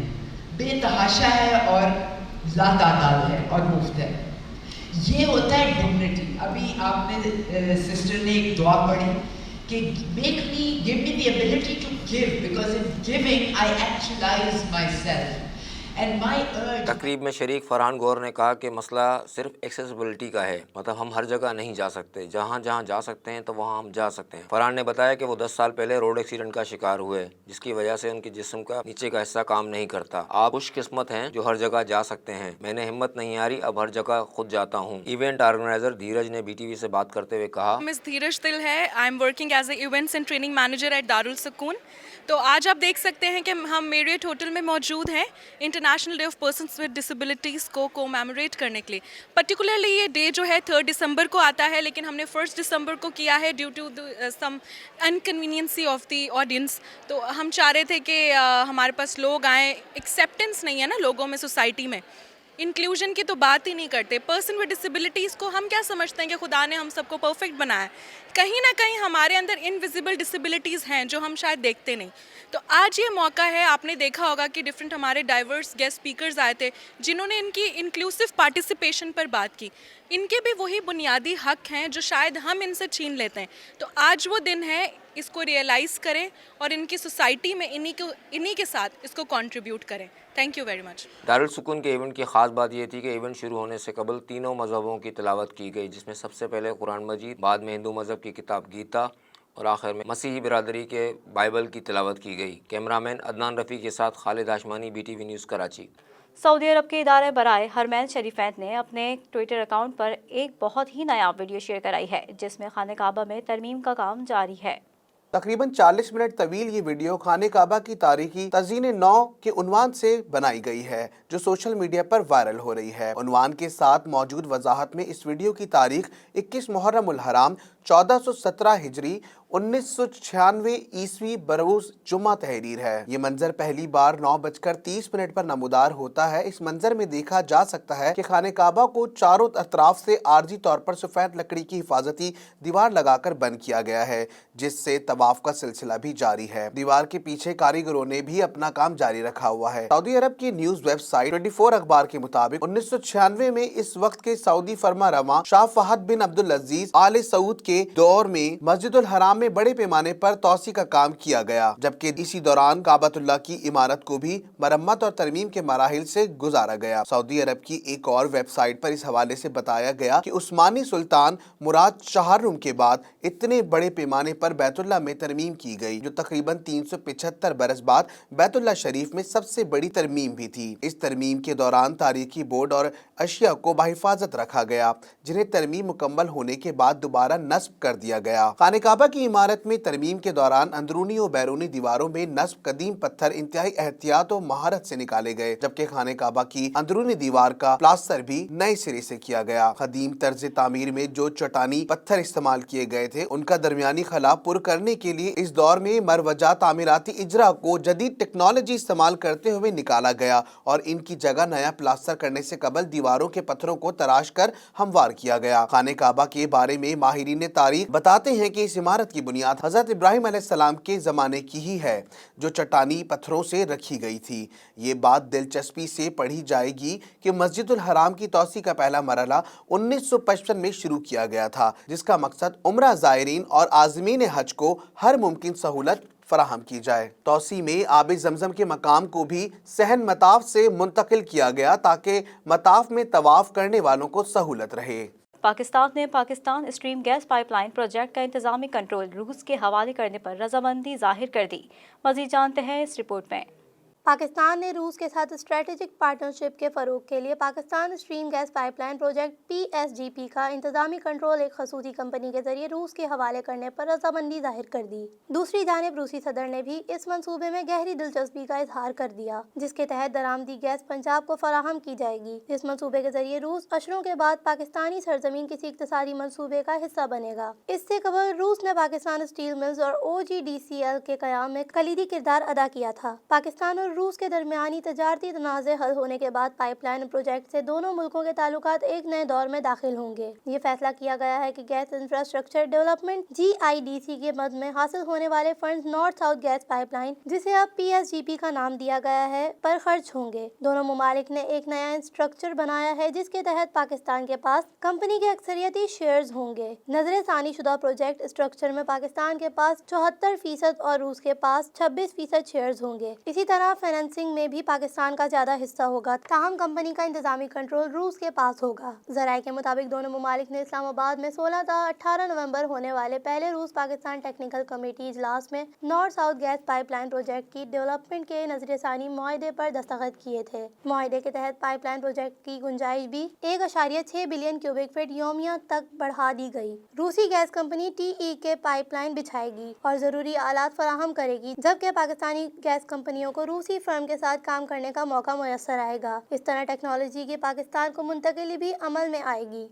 बेतहाशा है और लातादाद है और मुफ्त है। ये होता है डिग्निटी। अभी आपने सिस्टर ने एक दुआ पढ़ी कि give me the ability to give, because in giving I actualize myself. तकरीब में शरीक फरहान गौर ने कहा कि मसला सिर्फ एक्सेसिबिलिटी का है, मतलब हम हर जगह नहीं जा सकते, जहाँ जहाँ जा सकते हैं तो वहाँ हम जा सकते हैं। फरहान ने बताया कि वो 10 साल पहले रोड एक्सीडेंट का शिकार हुए, जिसकी वजह से उनके जिस्म का नीचे का हिस्सा काम नहीं करता। आप खुशकिस्मत हैं जो हर जगह जा सकते हैं, मैंने हिम्मत नहीं हारी, अब हर जगह खुद जाता हूँ। इवेंट ऑर्गेनाइजर धीरज ने BTV से बात करते हुए कहा, मिस धीरज तिल है, I am working as a events and training manager at Darul Sukoon. तो आज आप देख सकते हैं कि हम मेरियट होटल में मौजूद हैं international day of persons with disabilities को कोमैमोरेट करने के लिए। पर्टिकुलरली ये डे जो है 3 दिसंबर को आता है, लेकिन हमने 1 दिसंबर को किया है due to some inconveniency of the audience. तो हम चाह रहे थे कि हमारे पास लोग आएँ, एक्सेप्टेंस नहीं है ना लोगों में, सोसाइटी में, इंक्लूजन की तो बात ही नहीं करते। पर्सन विद डिसेबिलिटीज़ को हम क्या समझते हैं कि खुदा ने हम सबको परफेक्ट बनाया है। कहीं ना कहीं हमारे अंदर इनविजिबल डिसेबिलिटीज़ हैं जो हम शायद देखते नहीं। तो आज ये मौका है, आपने देखा होगा कि डिफरेंट हमारे डाइवर्स गेस्ट स्पीकर्स आए थे जिन्होंने इनकी इंक्लूसिव पार्टिसिपेशन पर बात की। इनके भी वही बुनियादी हक हैं जो शायद हम इनसे छीन लेते हैं। तो आज वो दिन है, इसको रियलाइज़ करें और इनकी सोसाइटी में इन्हीं के साथ इसको कंट्रीब्यूट करें। Thank you very much. Darul सुकून के इवेंट की ख़ास बात ये थी कि इवेंट शुरू होने से कबल तीनों मज़हबों की तिलावत की गई, जिसमें सबसे पहले कुरान मजीद, बाद में हिंदू मज़हब की किताब गीता और आखिर में मसीही बिरादरी के बाइबल की तिलावत की गई। कैमरामैन अदनान रफ़ी के साथ खालिद हाशमानी, BTV न्यूज़ कराची। सऊदी अरब के इदारे बराए हरमैन शरीफैन ने अपने ट्विटर अकाउंट पर एक बहुत ही नया वीडियो शेयर कराई है जिसमें खाने काबा में तरमीम का काम जारी है। तकरीबन 40 मिनट तवील ये वीडियो खाने काबा की तारीखी तज़ीन नौ के उन्वान से बनाई गई है जो सोशल मीडिया पर वायरल हो रही है। उन्वान के साथ मौजूद वजाहत में इस वीडियो की तारीख 21 मुहर्रम उल हराम 1417 हिजरी 1996 ईस्वी बरोज जुम्मा तहरीर है। ये मंजर पहली बार 9:30 पर नमूदार होता है। इस मंजर में देखा जा सकता है कि खाने काबा को चारों अतराफ से आर्जी तौर पर सफेद लकड़ी की हिफाजती दीवार लगाकर बंद किया गया है जिससे तवाफ का सिलसिला भी जारी है। दीवार के पीछे कारीगरों ने भी अपना काम जारी रखा हुआ है। सऊदी अरब की न्यूज वेबसाइट 24 अखबार के मुताबिक 1996 में इस वक्त के सऊदी फरमा रवा शाह फहद बिन अब्दुल अजीज आले सऊद के दौर में मस्जिदुल हराम में बड़े पैमाने पर तौसी का काम किया गया, जबकि इसी दौरान काबतुल्लाह की इमारत को भी मरम्मत और तरमीम के मराहिल से गुजारा गया। सऊदी अरब की एक और वेबसाइट पर इस हवाले से बताया गया कि उस्मानी सुल्तान मुराद शाहरुम के बाद इतने बड़े पैमाने पर बैतुल्लाह में तरमीम की गई जो तकरीबन 375 बरस बाद बैतुल्लाह शरीफ में सबसे बड़ी तरमीम भी थी। इस तरमीम के दौरान तारीखी बोर्ड और अशिया को बाहिफाजत रखा गया जिन्हें तरमीम मुकम्मल होने के बाद दोबारा नस्ब कर दिया गया। खाने काबा की इमारत में तरमीम के दौरान अंदरूनी और बैरूनी दीवारों में नस्ब कदीम पत्थर इंतहाई एहतियात और महारत से निकाले गए, जबकि खाने काबा की अंदरूनी दीवार का प्लास्टर भी नए सिरे से किया गया। कदीम तर्ज तामीर में जो चट्टानी पत्थर इस्तेमाल किए गए थे उनका दरमियानी खला पुर करने के लिए इस दौर में मरवजा तामीराती इजरा को जदीद टेक्नोलॉजी इस्तेमाल करते हुए निकाला गया और इनकी जगह नया प्लास्टर करने से कबल दीवारों के पत्थरों को तराश कर हमवार किया गया। खाने काबा के बारे में माहिरीन तारीख बताते हैं कि इस इमारत की बुनियाद हजरत इब्राहिम अलैहिस्सलाम के जमाने की ही है जो चट्टानी पत्थरों से रखी गई थी। ये बात दिलचस्पी से पढ़ी जाएगी कि मस्जिदुल हराम की तौसी का पहला मरहला 1955 में शुरू किया गया था जिसका मकसद उम्रा ज़ायरीन और आज़मीन हज को हर मुमकिन सहूलत फराहम की जाए। तौसी में आब जमजम के मकाम को भी सहन मताफ से मुंतकिल किया गया ताकि मताफ में तवाफ करने वालों को सहूलत रहे। पाकिस्तान ने Pakistan stream gas pipeline project का इंतजामी कंट्रोल रूस के हवाले करने पर रजामंदी जाहिर कर दी। मज़ीद जानते हैं इस रिपोर्ट में। पाकिस्तान ने रूस के साथ स्ट्रेटेजिक पार्टनरशिप के फ़रोग के लिए Pakistan stream gas pipeline project PSGP का इंतजामी कंट्रोल एक खसूसी कंपनी के जरिए रूस के हवाले करने पर रजामंदी जाहिर कर दी। दूसरी जानिब रूसी सदर ने भी इस मंसूबे में गहरी दिलचस्पी का इजहार कर दिया जिसके तहत दरामदी गैस पंजाब को फराहम की जाएगी। इस मंसूबे के जरिए रूस अशरों के बाद पाकिस्तानी सरजमीन किसी इक्तिसादी मंसूबे का हिस्सा बनेगा। इससे कबल रूस ने पाकिस्तान स्टील मिल्स और OGDCL के क़याम में कलीदी किरदार अदा किया था। पाकिस्तान और रूस के दरमियानी तजारती तनाज़े हल होने के बाद पाइपलाइन प्रोजेक्ट से दोनों मुल्कों के ताल्लुकात एक नए दौर में दाखिल होंगे। ये फैसला किया गया है कि गैस इंफ्रास्ट्रक्चर डेवलपमेंट GIDC के मद में हासिल होने वाले fund north south gas pipeline जिसे अब PSGP का नाम दिया गया है पर खर्च होंगे। दोनों ममालिक ने एक नया स्ट्रक्चर बनाया है जिसके तहत पाकिस्तान के पास कंपनी के अक्सरियती शेयर्स होंगे। नजर सानी शुदा प्रोजेक्ट स्ट्रक्चर में पाकिस्तान के पास 74% और रूस के पास 26% शेयर्स होंगे। इसी तरह फाइनेंसिंग में भी पाकिस्तान का ज्यादा हिस्सा होगा, ताहम कंपनी का इंतजामी कंट्रोल रूस के पास होगा। ज़राए के मुताबिक दोनों ममालिक ने इस्लामाबाद में 16 था 18 नवंबर होने वाले पहले रूस पाकिस्तान टेक्निकल कमेटी इजलास में north south gas pipeline project की डेवलपमेंट के नजरसानी मुआहदे पर दस्तखत किए थे। मुआहदे के तहत पाइपलाइन प्रोजेक्ट की गुंजाइश भी 1.6 बिलियन क्यूबिक फीट योमिया तक बढ़ा दी गई। रूसी गैस कंपनी TEK पाइपलाइन बिछाएगी और जरूरी आलात फराहम करेगी, जबकि पाकिस्तानी गैस कंपनियों को रूसी फर्म के साथ काम करने का मौका मुयस्सर आएगा। इस तरह टेक्नोलॉजी की पाकिस्तान को मुंतकिली भी अमल में आएगी।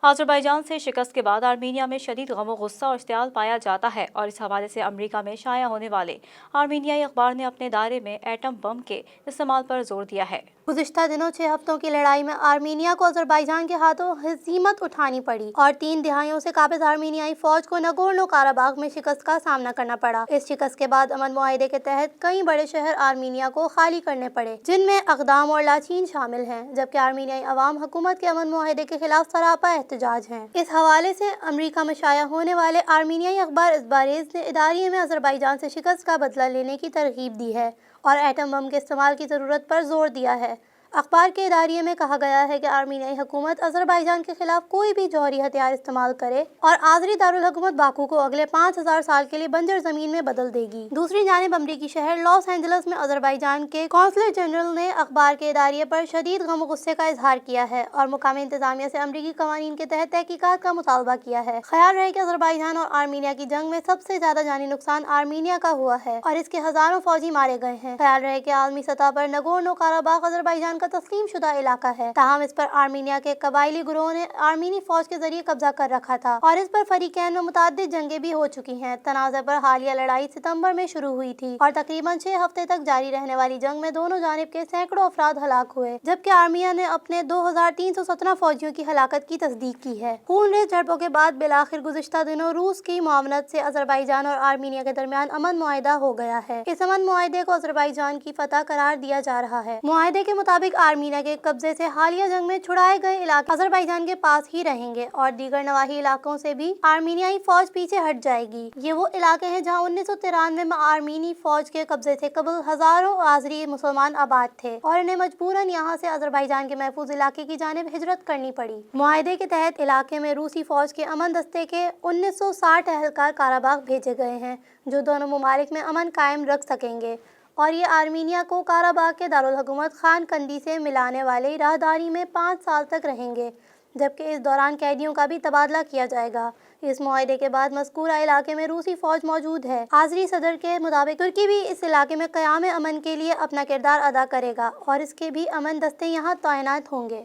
आज़रबाईजान से शिकस्त के बाद आर्मीनिया में शदीद गम गुस्सा और इश्तियाल पाया जाता है और इस हवाले से अमेरिका में शाया होने वाले आर्मीनियाई अखबार ने अपने दायरे में एटम बम के इस्तेमाल पर जोर दिया है। गुज़िश्ता दिनों 6 हफ्तों की लड़ाई में आर्मीनिया को अज़रबैजान के हाथों हज़ीमत उठानी पड़ी और 3 दिहाइयों से काबिज़ आर्मीनियाई फ़ौज को नगोर्नो काराबाग में शिकस्त का सामना करना पड़ा। इस शिकस्त के बाद अमन मुआहिदे के तहत कई बड़े शहर आर्मीनिया को खाली करने पड़े, जिनमें अक़दाम और लाचीन शामिल हैं, जबकि आर्मीनियाई अवाम हुकूमत के अमन मुआहिदे के खिलाफ सरापा एहतजाज हैं। इस हवाले से अमरीका में शाया होने वाले आर्मीनियाई अखबार इज़बारेज़ ने इदारिये में अज़रबैजान से शिकस्त का बदला लेने की तरगीब दी है और एटम बम के इस्तेमाल की ज़रूरत पर जोर दिया है। अखबार के इदारिये में कहा गया है कि आर्मीनियाई हुकूमत अज़रबैजान के खिलाफ कोई भी जौहरी हथियार इस्तेमाल करे और आज़री दारुल हुकूमत बाकू को अगले 5000 साल के लिए बंजर ज़मीन में बदल देगी। दूसरी जानिब अमरीकी शहर लॉस एंजल्स में अज़रबैजान के कौंसलर जनरल ने अखबार के इदारिये पर शदीद गम गुस्से का इजहार किया है और मुकामी इंतज़ामिया से अमरीकी कवानीन के तहत तहकीकात का मुतालबा किया है। ख्याल रहे कि अज़रबैजान और आर्मीनिया की जंग में सबसे ज़्यादा जानी नुकसान आर्मीनिया का हुआ है और इसके हज़ारों फौजी मारे गए हैं। ख्याल रहे कि आलमी सतह पर नगोर्नो काराबाग अज़रबैजान का तस्लीम शुदा इलाका है, ताहम इस पर आर्मीनिया के कबायली गुरोह ने आर्मीनी फौज के जरिए कब्जा कर रखा था और इस पर फरीकैन में मुताद्दिद जंगें भी हो चुकी हैं। तनाज़े पर हालिया लड़ाई सितंबर में शुरू हुई थी और तकरीबन 6 हफ्ते तक जारी रहने वाली जंग में दोनों जानिब के सैकड़ों अफराद हलाक हुए, जबकि आर्मीनिया ने अपने 2317 फौजियों की हलाकत की तस्दीक की है। खूनरेज़ झड़पों के बाद बिलाखिर गुज़िश्ता दिनों रूस की मुआवनत से अज़रबैजान और आर्मीनिया के दरमियान अमन मुआहिदा हो गया है। इस अमन मुआहिदे को अज़रबैजान की फतह करार दिया जा रहा है। मुआहिदे के मुताबिक आर्मीनिया के कब्जे से हालिया जंग में छुड़ाए गए इलाके अज़रबैजान के पास ही रहेंगे और दीगर नवाही इलाकों से भी आर्मीनियाई फौज पीछे हट जाएगी। ये वो इलाके हैं जहां 1993 में आर्मीनी फौज के कब्जे से कबल हजारों आज़री मुसलमान आबाद थे और इन्हें मजबूरन यहाँ से अज़रबैजान के महफूज इलाके की जानिब हिजरत करनी पड़ी। मुआहिदे के तहत इलाके में रूसी फौज के अमन दस्ते के 1960 एहलकार काराबाग भेजे गए हैं, जो दोनों ममालिक में अमन कायम रख सकेंगे और ये आर्मीनिया को काराबाग के दारुल हुकूमत खान कंदी से मिलाने वाली राहदारी में 5 साल तक रहेंगे, जबकि इस दौरान कैदियों का भी तबादला किया जाएगा। इस मुआहिदे के बाद मज़कूरा इलाके में रूसी फौज मौजूद है। आज़री सदर के मुताबिक तुर्की भी इस इलाके में क़याम अमन के लिए अपना किरदार अदा करेगा और इसके भी अमन दस्ते यहाँ तैनात होंगे।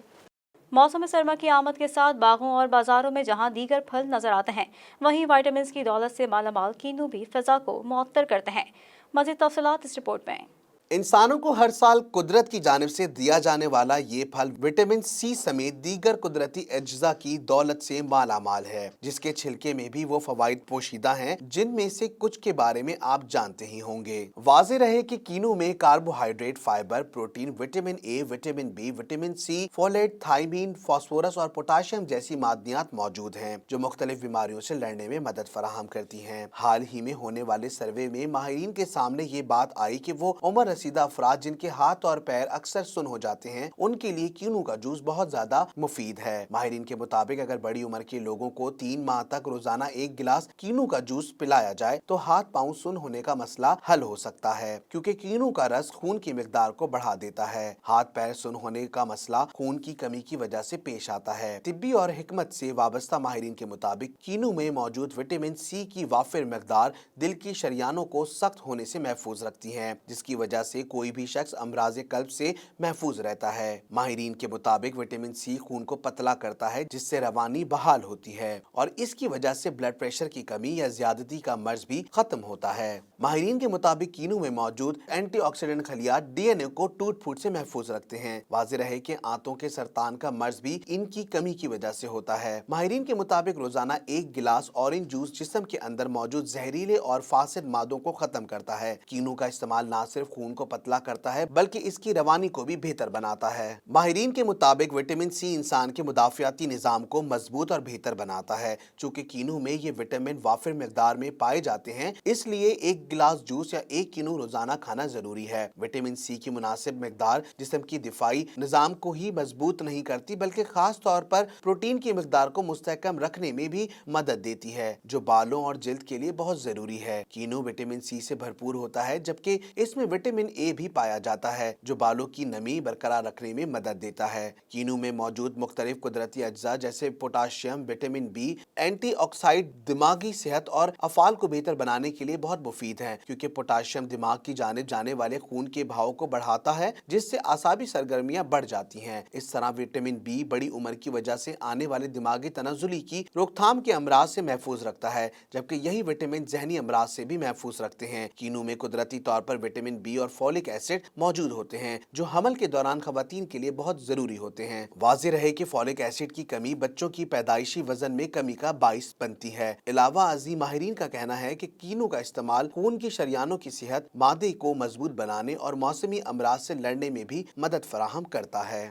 मौसम सरमा की आमद के साथ बागों और बाजारों में जहां दीगर फल नजर आते हैं, वहीं विटामिन की दौलत से मालामाल कीनू भी फ़िज़ा को मुअत्तर करते हैं। मज़ीद तफ़सीलात इस रिपोर्ट में। इंसानों को हर साल कुदरत की जानिब से दिया जाने वाला ये फल विटामिन सी समेत दीगर कुदरती अज्जा की दौलत से मालामाल है, जिसके छिलके में भी वो फवाइद पोशीदा हैं जिनमें से कुछ के बारे में आप जानते ही होंगे। वाज़ेह रहे कि कीनू में carbohydrate, fibre, protein, vitamin A, vitamin B, vitamin C, folate, thiamine, phosphorus और पोटाशियम जैसी मादनियात मौजूद हैं जो मुख्तलिफ बीमारियों से लड़ने में मदद फराहम करती हैं। हाल ही में होने वाले सर्वे में माहिरीन के सामने ये बात आई कि वो उम्र रसीदा अफराद जिनके हाथ और पैर अक्सर सुन हो जाते हैं, उनके लिए कीनू का जूस बहुत ज्यादा मुफीद है। माहिरीन के मुताबिक अगर बड़ी उम्र के लोगों को 3 माह तक रोजाना 1 गिलास कीनू का जूस पिलाया जाए तो हाथ पांव सुन होने का मसला हल हो सकता है, क्योंकि कीनू का रस खून की मिकदार को बढ़ा देता है। हाथ पैर सुन होने का मसला खून की कमी की वजह से पेश आता है। तिब्बी और हिकमत से वाबस्ता माहिरीन के मुताबिक कीनू में मौजूद विटामिन सी की वाफिर मिकदार दिल की शरियानों को सख्त होने से महफूज रखती है, जिसकी वजह से कोई भी शख्स अमराज कल्ब से महफूज रहता है। माहिरीन के मुताबिक विटामिन सी खून को पतला करता है, जिससे रवानी बहाल होती है और इसकी वजह से ब्लड प्रेशर की कमी या ज्यादती का मर्ज भी खत्म होता है। माहिरीन के मुताबिक कीनू में मौजूद एंटीऑक्सीडेंट खलियात डीएनए को टूट फूट से महफूज रखते हैं। वाज़ेह रहे कि आंतों के सरतान का मर्ज भी इनकी कमी की वजह से होता है। माहिरीन के मुताबिक रोजाना 1 गिलास ऑरेंज जूस जिस्म के अंदर मौजूद जहरीले और फासिद मादों को खत्म करता है। कीनू का इस्तेमाल न सिर्फ खून को पतला करता है बल्कि इसकी रवानी को भी बेहतर बनाता है। माहिरीन के मुताबिक विटामिन सी इंसान के मुदाफियाती निजाम को मजबूत और बेहतर बनाता है। चूंकि कीनू में ये विटामिन वाफिर मिकदार में पाए जाते हैं, इसलिए 1 गिलास जूस या 1 कीनू रोजाना खाना जरूरी है। विटामिन सी की मुनासिब मिकदार जिस्म की दिफाई निजाम को ही मजबूत नहीं करती बल्कि खास तौर पर प्रोटीन की मिकदार को मुस्तहकम रखने में भी मदद देती है, जो बालों और जिल्द के लिए बहुत जरूरी है। कीनू विटामिन सी से भरपूर होता है, जबकि इसमें विटामिन ए भी पाया जाता है जो बालों की नमी बरकरार रखने में मदद देता है। कीनू में मौजूद मुख्तलिफ कुदरती अज्जा जैसे पोटाशियम, विटामिन बी, एंटीऑक्साइड दिमागी सेहत और अफाल को बेहतर बनाने के लिए बहुत मुफीद है, क्योंकि पोटाशियम दिमाग की जानिब जाने वाले खून के बहाव को बढ़ाता है, जिससे आसाबी सरगर्मियां बढ़ जाती हैं। इस तरह विटामिन बी बड़ी उम्र की वजह से आने वाले दिमागी तनज़ुली की रोकथाम के अमराज से महफूज रखता है, जबकि यही विटामिन जहनी अमराज से भी महफूज रखते हैं। कीनू में कुदरती तौर पर विटामिन बी और फॉलिक एसिड मौजूद होते हैं, जो हमल के दौरान खवातीन के लिए बहुत जरूरी होते हैं। वाज़ेह रहे कि फॉलिक एसिड की कमी बच्चों की पैदाइशी वजन में कमी का बाइस बनती है। अलावा अज़ी माहिरीन का कहना है कि कीनों का इस्तेमाल खून की शरियानों की सेहत, मादे को मजबूत बनाने और मौसमी अमराज से लड़ने में भी मदद फराहम करता है।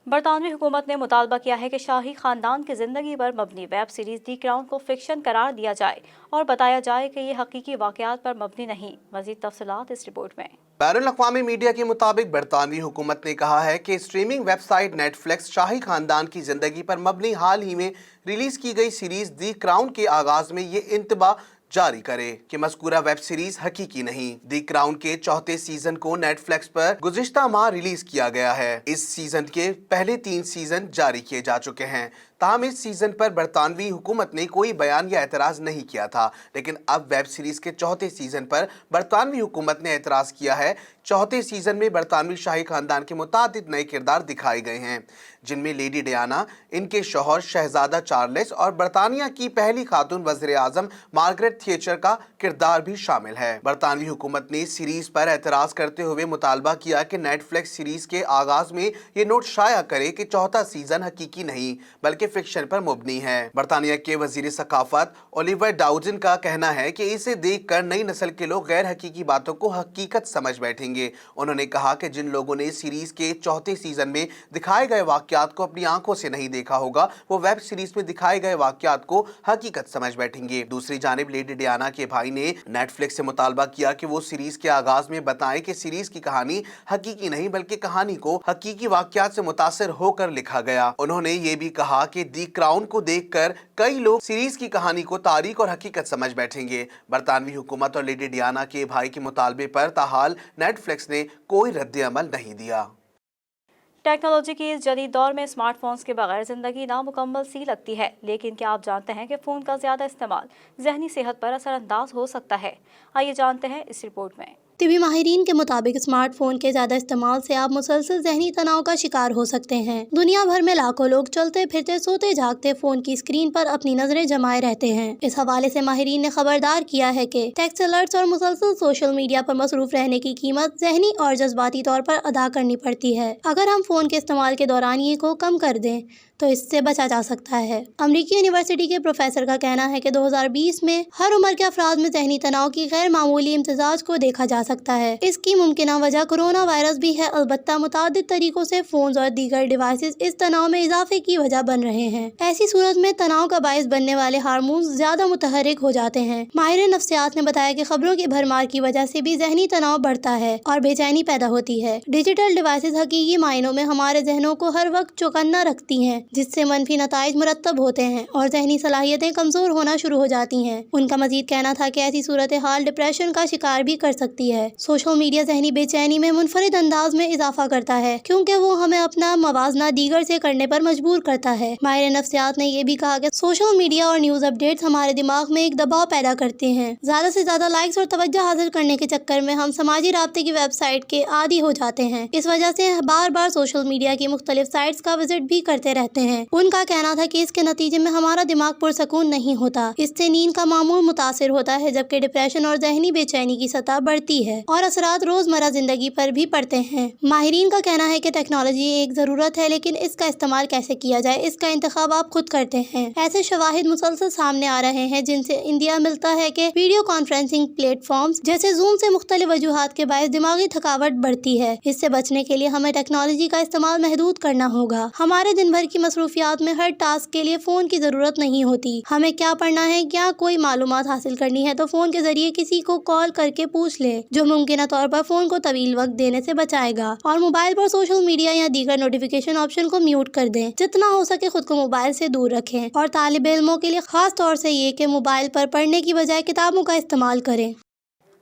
बरतानवी हुकूमत ने मुतालबा किया है कि शाही खानदान की जिंदगी पर मबनी वेब सीरीज दी क्राउन को फिक्शन करार दिया जाए और बताया जाए कि ये हकीकी वाक़यात पर मबनी नहीं। मज़ीद तफसीलात इस रिपोर्ट में। बैनुल-अक़वामी मीडिया के मुताबिक बरतानवी हुकूमत ने कहा है कि स्ट्रीमिंग वेबसाइट नेटफ्लिक्स शाही खानदान की जिंदगी पर मबनी हाल ही में रिलीज की गई सीरीज दी क्राउन के आगाज में ये इंतबा जारी करे कि मज़कूरा वेब सीरीज हकीकी नहीं। दी क्राउन के चौथे सीजन को नेटफ्लिक्स पर गुज़िश्ता माह रिलीज किया गया है। इस सीजन के पहले 3 सीजन जारी किए जा चुके हैं। ताहम इस सीजन पर बरतानवी हुकूमत ने कोई बयान या एतराज़ नहीं किया था, लेकिन अब वेब सीरीज के चौथे सीजन पर बरतानवी हुकूमत ने एतराज़ किया है। चौथे सीजन में बरतानवी शाही खानदान के मुतादिद नए किरदार दिखाए गए हैं, जिनमें लेडी डियाना, इनके शौहर शहजादा चार्ल्स और बरतानिया की पहली खातून वज़ीर आज़म मार्गरेट थैचर का किरदार भी शामिल है। बरतानवी हुकूमत ने सीरीज पर एतराज़ करते हुए मुतालबा किया कि नेटफ्लिक्स सीरीज के आगाज में ये नोट शाया करे कि चौथा सीजन हकीकी नहीं बल्कि फिक्शन पर मुबनी है। बरतानिया के वजीर सकाफत ओलिवर डाउडिन का कहना है कि इसे देखकर नई नस्ल के लोग गैर हकीकी बातों को हकीकत समझ बैठेंगे। उन्होंने कहा कि जिन लोगों ने सीरीज के चौथे सीजन में दिखाए गए वाकयात को अपनी आंखों से नहीं देखा होगा, वो वेब सीरीज में दिखाए गए वाकयात को हकीकत समझ बैठेंगे। दूसरी जानिब लेडी डियाना के भाई ने नेटफ्लिक्स से मुतालबा किया कि वो सीरीज के आगाज में बताएं कि सीरीज की कहानी हकीकी नहीं बल्कि कहानी को हकीकी वाकयात से मुतासिर होकर लिखा गया। उन्होंने ये भी कहा कि दी क्राउन को देखकर कई लोग सीरीज की कहानी को तारीख और हकीकत समझ बैठेंगे। बरतानवी हुकूमत और लेडी डियाना के भाई के मुतालबे पर ताहाल नेटफ्लिक्स ने कोई रद्द अमल नहीं दिया। टेक्नोलॉजी के इस जदीद दौर में स्मार्टफोन्स के बगैर ज़िंदगी नामुकम्मल सी लगती है, लेकिन क्या आप जानते हैं कि फ़ोन का ज़्यादा इस्तेमाल ज़हनी सेहत पर असरअंदाज हो सकता है? आइए जानते हैं इस रिपोर्ट में। तिबी माहिरीन के मुताबिक स्मार्टफोन के ज़्यादा इस्तेमाल से आप मुसलसल जहनी तनाव का शिकार हो सकते हैं। दुनिया भर में लाखों लोग चलते फिरते सोते जागते फ़ोन की स्क्रीन पर अपनी नज़रें जमाए रहते हैं। इस हवाले से माहिरीन ने खबरदार किया है कि टेक्स्ट अलर्ट्स और मुसलसल सोशल मीडिया पर मसरूफ़ रहने की कीमत जहनी और जज्बाती तौर पर अदा करनी पड़ती है। अगर हम फ़ोन के इस्तेमाल के दौरान ये को कम कर दें तो इससे बचा जा सकता है। अमरीकी यूनिवर्सिटी के प्रोफेसर का कहना है कि 2020 में हर उम्र के अफराद में जहनी तनाव की गैर मामूली इम्तिजाज को देखा जा सकता है। इसकी मुमकिना वजह कोरोना वायरस भी है। अलबत्ता मुतादिद तरीकों से फोन और दीगर डिवाइसेस इस तनाव में इजाफे की वजह बन रहे हैं। ऐसी सूरत में तनाव का बायस बनने वाले हार्मोन्स ज्यादा मुतहरिक हो जाते हैं। माहिर नफ्सियात ने बताया कि खबरों की भरमार की वजह से भी जहनी तनाव बढ़ता है और बेचैनी पैदा होती है। डिजिटल डिवाइसेस हकीकी मायनों में हमारे जहनों को हर वक्त चौकन्ना रखती हैं, जिससे मनफी नताइज मुरतब होते हैं और जहनी सलाहियतें कमजोर होना शुरू हो जाती हैं। उनका मजीद कहना था कि ऐसी सूरत हाल डिप्रेशन का शिकार भी कर सकती है। सोशल मीडिया जहनी बेचैनी में मुनफरिद अंदाज में इजाफा करता है, क्योंकि वो हमें अपना मवाजना दीगर से करने पर मजबूर करता है। माहिर नफ्सियात ने यह भी कहा कि सोशल मीडिया और न्यूज अपडेट्स हमारे दिमाग में एक दबाव पैदा करते हैं। ज्यादा से ज्यादा लाइक्स और तवज्जो हासिल करने के चक्कर में हम समाजी राब्ते की वेबसाइट के आदी हो जाते हैं। इस वजह से बार बार सोशल मीडिया की मुख्तलिफ साइट्स का विजिट भी करते रहते हैं। उनका कहना था कि इसके नतीजे में हमारा दिमाग पुरसकून नहीं होता। इससे नींद का मामूल मुतासिर होता है, जबकि डिप्रेशन और जहनी बेचैनी की सतह बढ़ती है और असरात रोजमर्रा जिंदगी पर भी पड़ते हैं। माहिरीन का कहना है कि टेक्नोलॉजी एक जरूरत है, लेकिन इसका इस्तेमाल कैसे किया जाए इसका इंतखाब आप खुद करते हैं। ऐसे शवाहिद मुसलसल सामने आ रहे हैं जिनसे इंदिया मिलता है कि वीडियो कॉन्फ्रेंसिंग प्लेटफॉर्म्स जैसे जूम से मुख्तलिफ वजूहात के बायस दिमागी थकावट बढ़ती है। इससे बचने के लिए हमें टेक्नोलॉजी का इस्तेमाल महदूद करना होगा। हमारे दिन भर की मसरूफियात में हर टास्क के लिए फोन की जरूरत नहीं होती। हमें क्या पढ़ना है, क्या कोई मालूमात हासिल करनी है तो फोन के जरिए किसी को कॉल करके पूछ ले, जो मुमकिन तौर पर फोन को तवील वक्त देने से बचाएगा। और मोबाइल पर सोशल मीडिया या दीगर नोटिफिकेशन ऑप्शन को म्यूट कर दें। जितना हो सके खुद को मोबाइल से दूर रखें और तालिब इल्मों के लिए खास तौर से ये कि मोबाइल पर पढ़ने की बजाय किताबों का इस्तेमाल करें।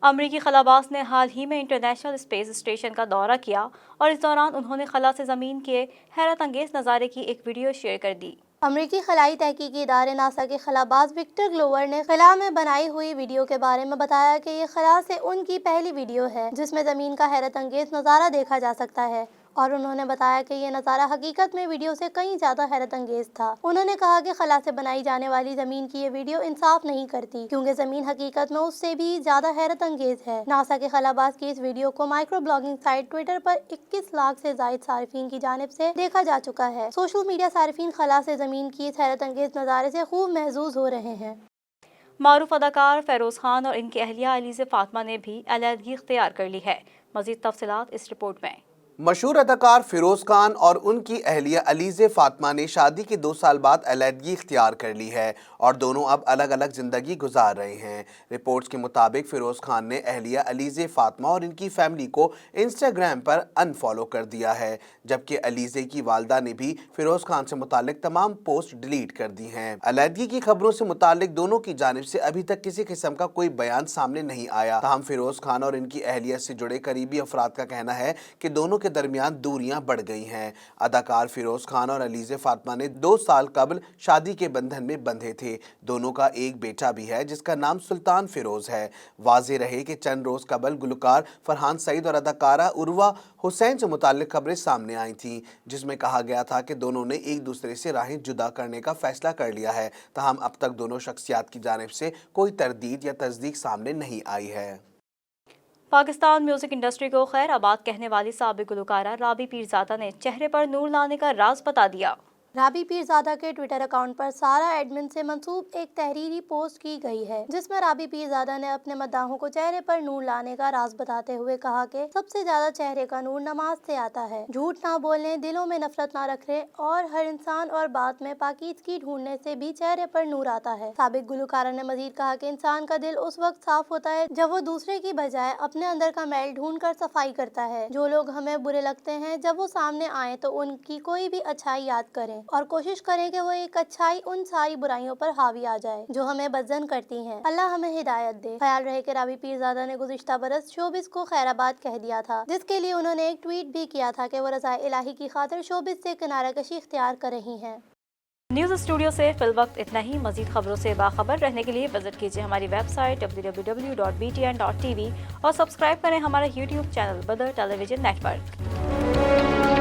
अमरीकी खलाबाज ने हाल ही में इंटरनेशनल स्पेस स्टेशन का दौरा किया और इस दौरान उन्होंने खला से ज़मीन के हैरत अंगेज नज़ारे की एक वीडियो शेयर कर दी। अमरीकी खलाई तहकीकी इदारे नासा के खलाबाज विक्टर ग्लोवर ने खला में बनाई हुई वीडियो के बारे में बताया कि ये खला से उनकी पहली वीडियो है जिसमें ज़मीन का हैरत अंगेज नज़ारा देखा जा सकता है। और उन्होंने बताया कि ये नज़ारा हकीकत में वीडियो से कहीं ज़्यादा हैरत अंगेज था। उन्होंने कहा कि खला से बनाई जाने वाली ज़मीन की ये वीडियो इंसाफ नहीं करती, क्योंकि ज़मीन हकीकत में उससे भी ज़्यादा हैरत अंगेज है। नासा के खलाबाज की इस वीडियो को माइक्रो ब्लॉगिंग साइट ट्विटर पर 21 लाख से ज़ायद सारिफीन की जानिब से देखा जा चुका है। सोशल मीडिया सारिफीन खला से ज़मीन की इस हैरत अंगेज नज़ारे से खूब महजूज हो रहे हैं। मारूफ अदाकार फेरोज खान और इनकी अहलिया अलीज़े फातिमा ने भी अलहदगी इख्तियार कर ली है। मज़ीद तफसीलात इस रिपोर्ट में। मशहूर अदाकार फिरोज खान और उनकी अहलिया अलीज़े फातिमा ने शादी के 2 साल बाद अलहदगी इख्तियार कर ली है और दोनों अब अलग अलग ज़िंदगी गुजार रहे हैं। रिपोर्ट्स के मुताबिक फिरोज खान ने अहलिया अलीज़े फातिमा और इनकी फैमिली को इंस्टाग्राम पर अनफॉलो कर दिया है, जबकि अलीज़े की वालदा ने भी फिरोज खान से मुतालिक तमाम पोस्ट डिलीट कर दी हैं। अलहदगी की खबरों से मुतालिक दोनों की जानिब से अभी तक किसी किस्म का कोई बयान सामने नहीं आया। ताहम फिरोज खान और इनकी अहलिया से जुड़े करीबी अफराद का कहना है कि दोनों के दरमियान दूरियां बढ़ गई हैं। अदाकार फिरोज खान और अलीज़े फातिमा ने 2 साल कबल शादी के बंधन में बंधे थे। दोनों का एक बेटा भी है जिसका नाम सुल्तान फिरोज है। वाज़ेह रहे कि चंद रोज कबल गुलकार फरहान सईद और अदाकारा उर्वा हुसैन से मुताल्लिक खबरें सामने आई थीं, जिसमें कहा गया था कि दोनों ने एक दूसरे से राहें जुदा करने का फैसला कर लिया है। ताहम अब तक दोनों शख्सियात की जानिब से कोई तरदीद या तस्दीक सामने नहीं आई है। पाकिस्तान म्यूजिक इंडस्ट्री को खैर आबाद कहने वाली साबिक गुलकारा राबी पीरजादा ने चेहरे पर नूर लाने का राज बता दिया। राबी पीरजादा के ट्विटर अकाउंट पर सारा एडमिन से मंसूब एक तहरीरी पोस्ट की गई है, जिसमें राबी पीरजादा ने अपने मद्दाहों को चेहरे पर नूर लाने का राज बताते हुए कहा कि सबसे ज्यादा चेहरे का नूर नमाज से आता है। झूठ ना बोलने, दिलों में नफरत ना रखने और हर इंसान और बात में पाकीज़गी ढूंढने से भी चेहरे पर नूर आता है। साबिक गुलकारा ने मजीद कहा कि इंसान का दिल उस वक्त साफ होता है जब वो दूसरे की बजाय अपने अंदर का मैल ढूंढ कर सफाई करता है। जो लोग हमें बुरे लगते हैं, जब वो सामने आए तो उनकी कोई भी अच्छाई याद करें और कोशिश करें कि वो एक अच्छाई उन सारी बुराइयों पर हावी आ जाए जो हमें बदजन करती हैं। अल्लाह हमें हिदायत दे। ख्याल रहे कि राबी पीरजादा ने गुज़िश्ता बरस शोबिस को खैराबाद कह दिया था, जिसके लिए उन्होंने एक ट्वीट भी किया था कि वो रज़ाए इलाही की खातिर शोबिस से किनारा कशी इख्तियार कर रही हैं। न्यूज़ स्टूडियो से फिल वक्त इतना ही। मज़ीद खबरों से बाखबर रहने के लिए विजिट कीजिए हमारी वेबसाइट www.btn.tv और सब्सक्राइब करें हमारा YouTube चैनल बदर टेलीविजन नेटवर्क।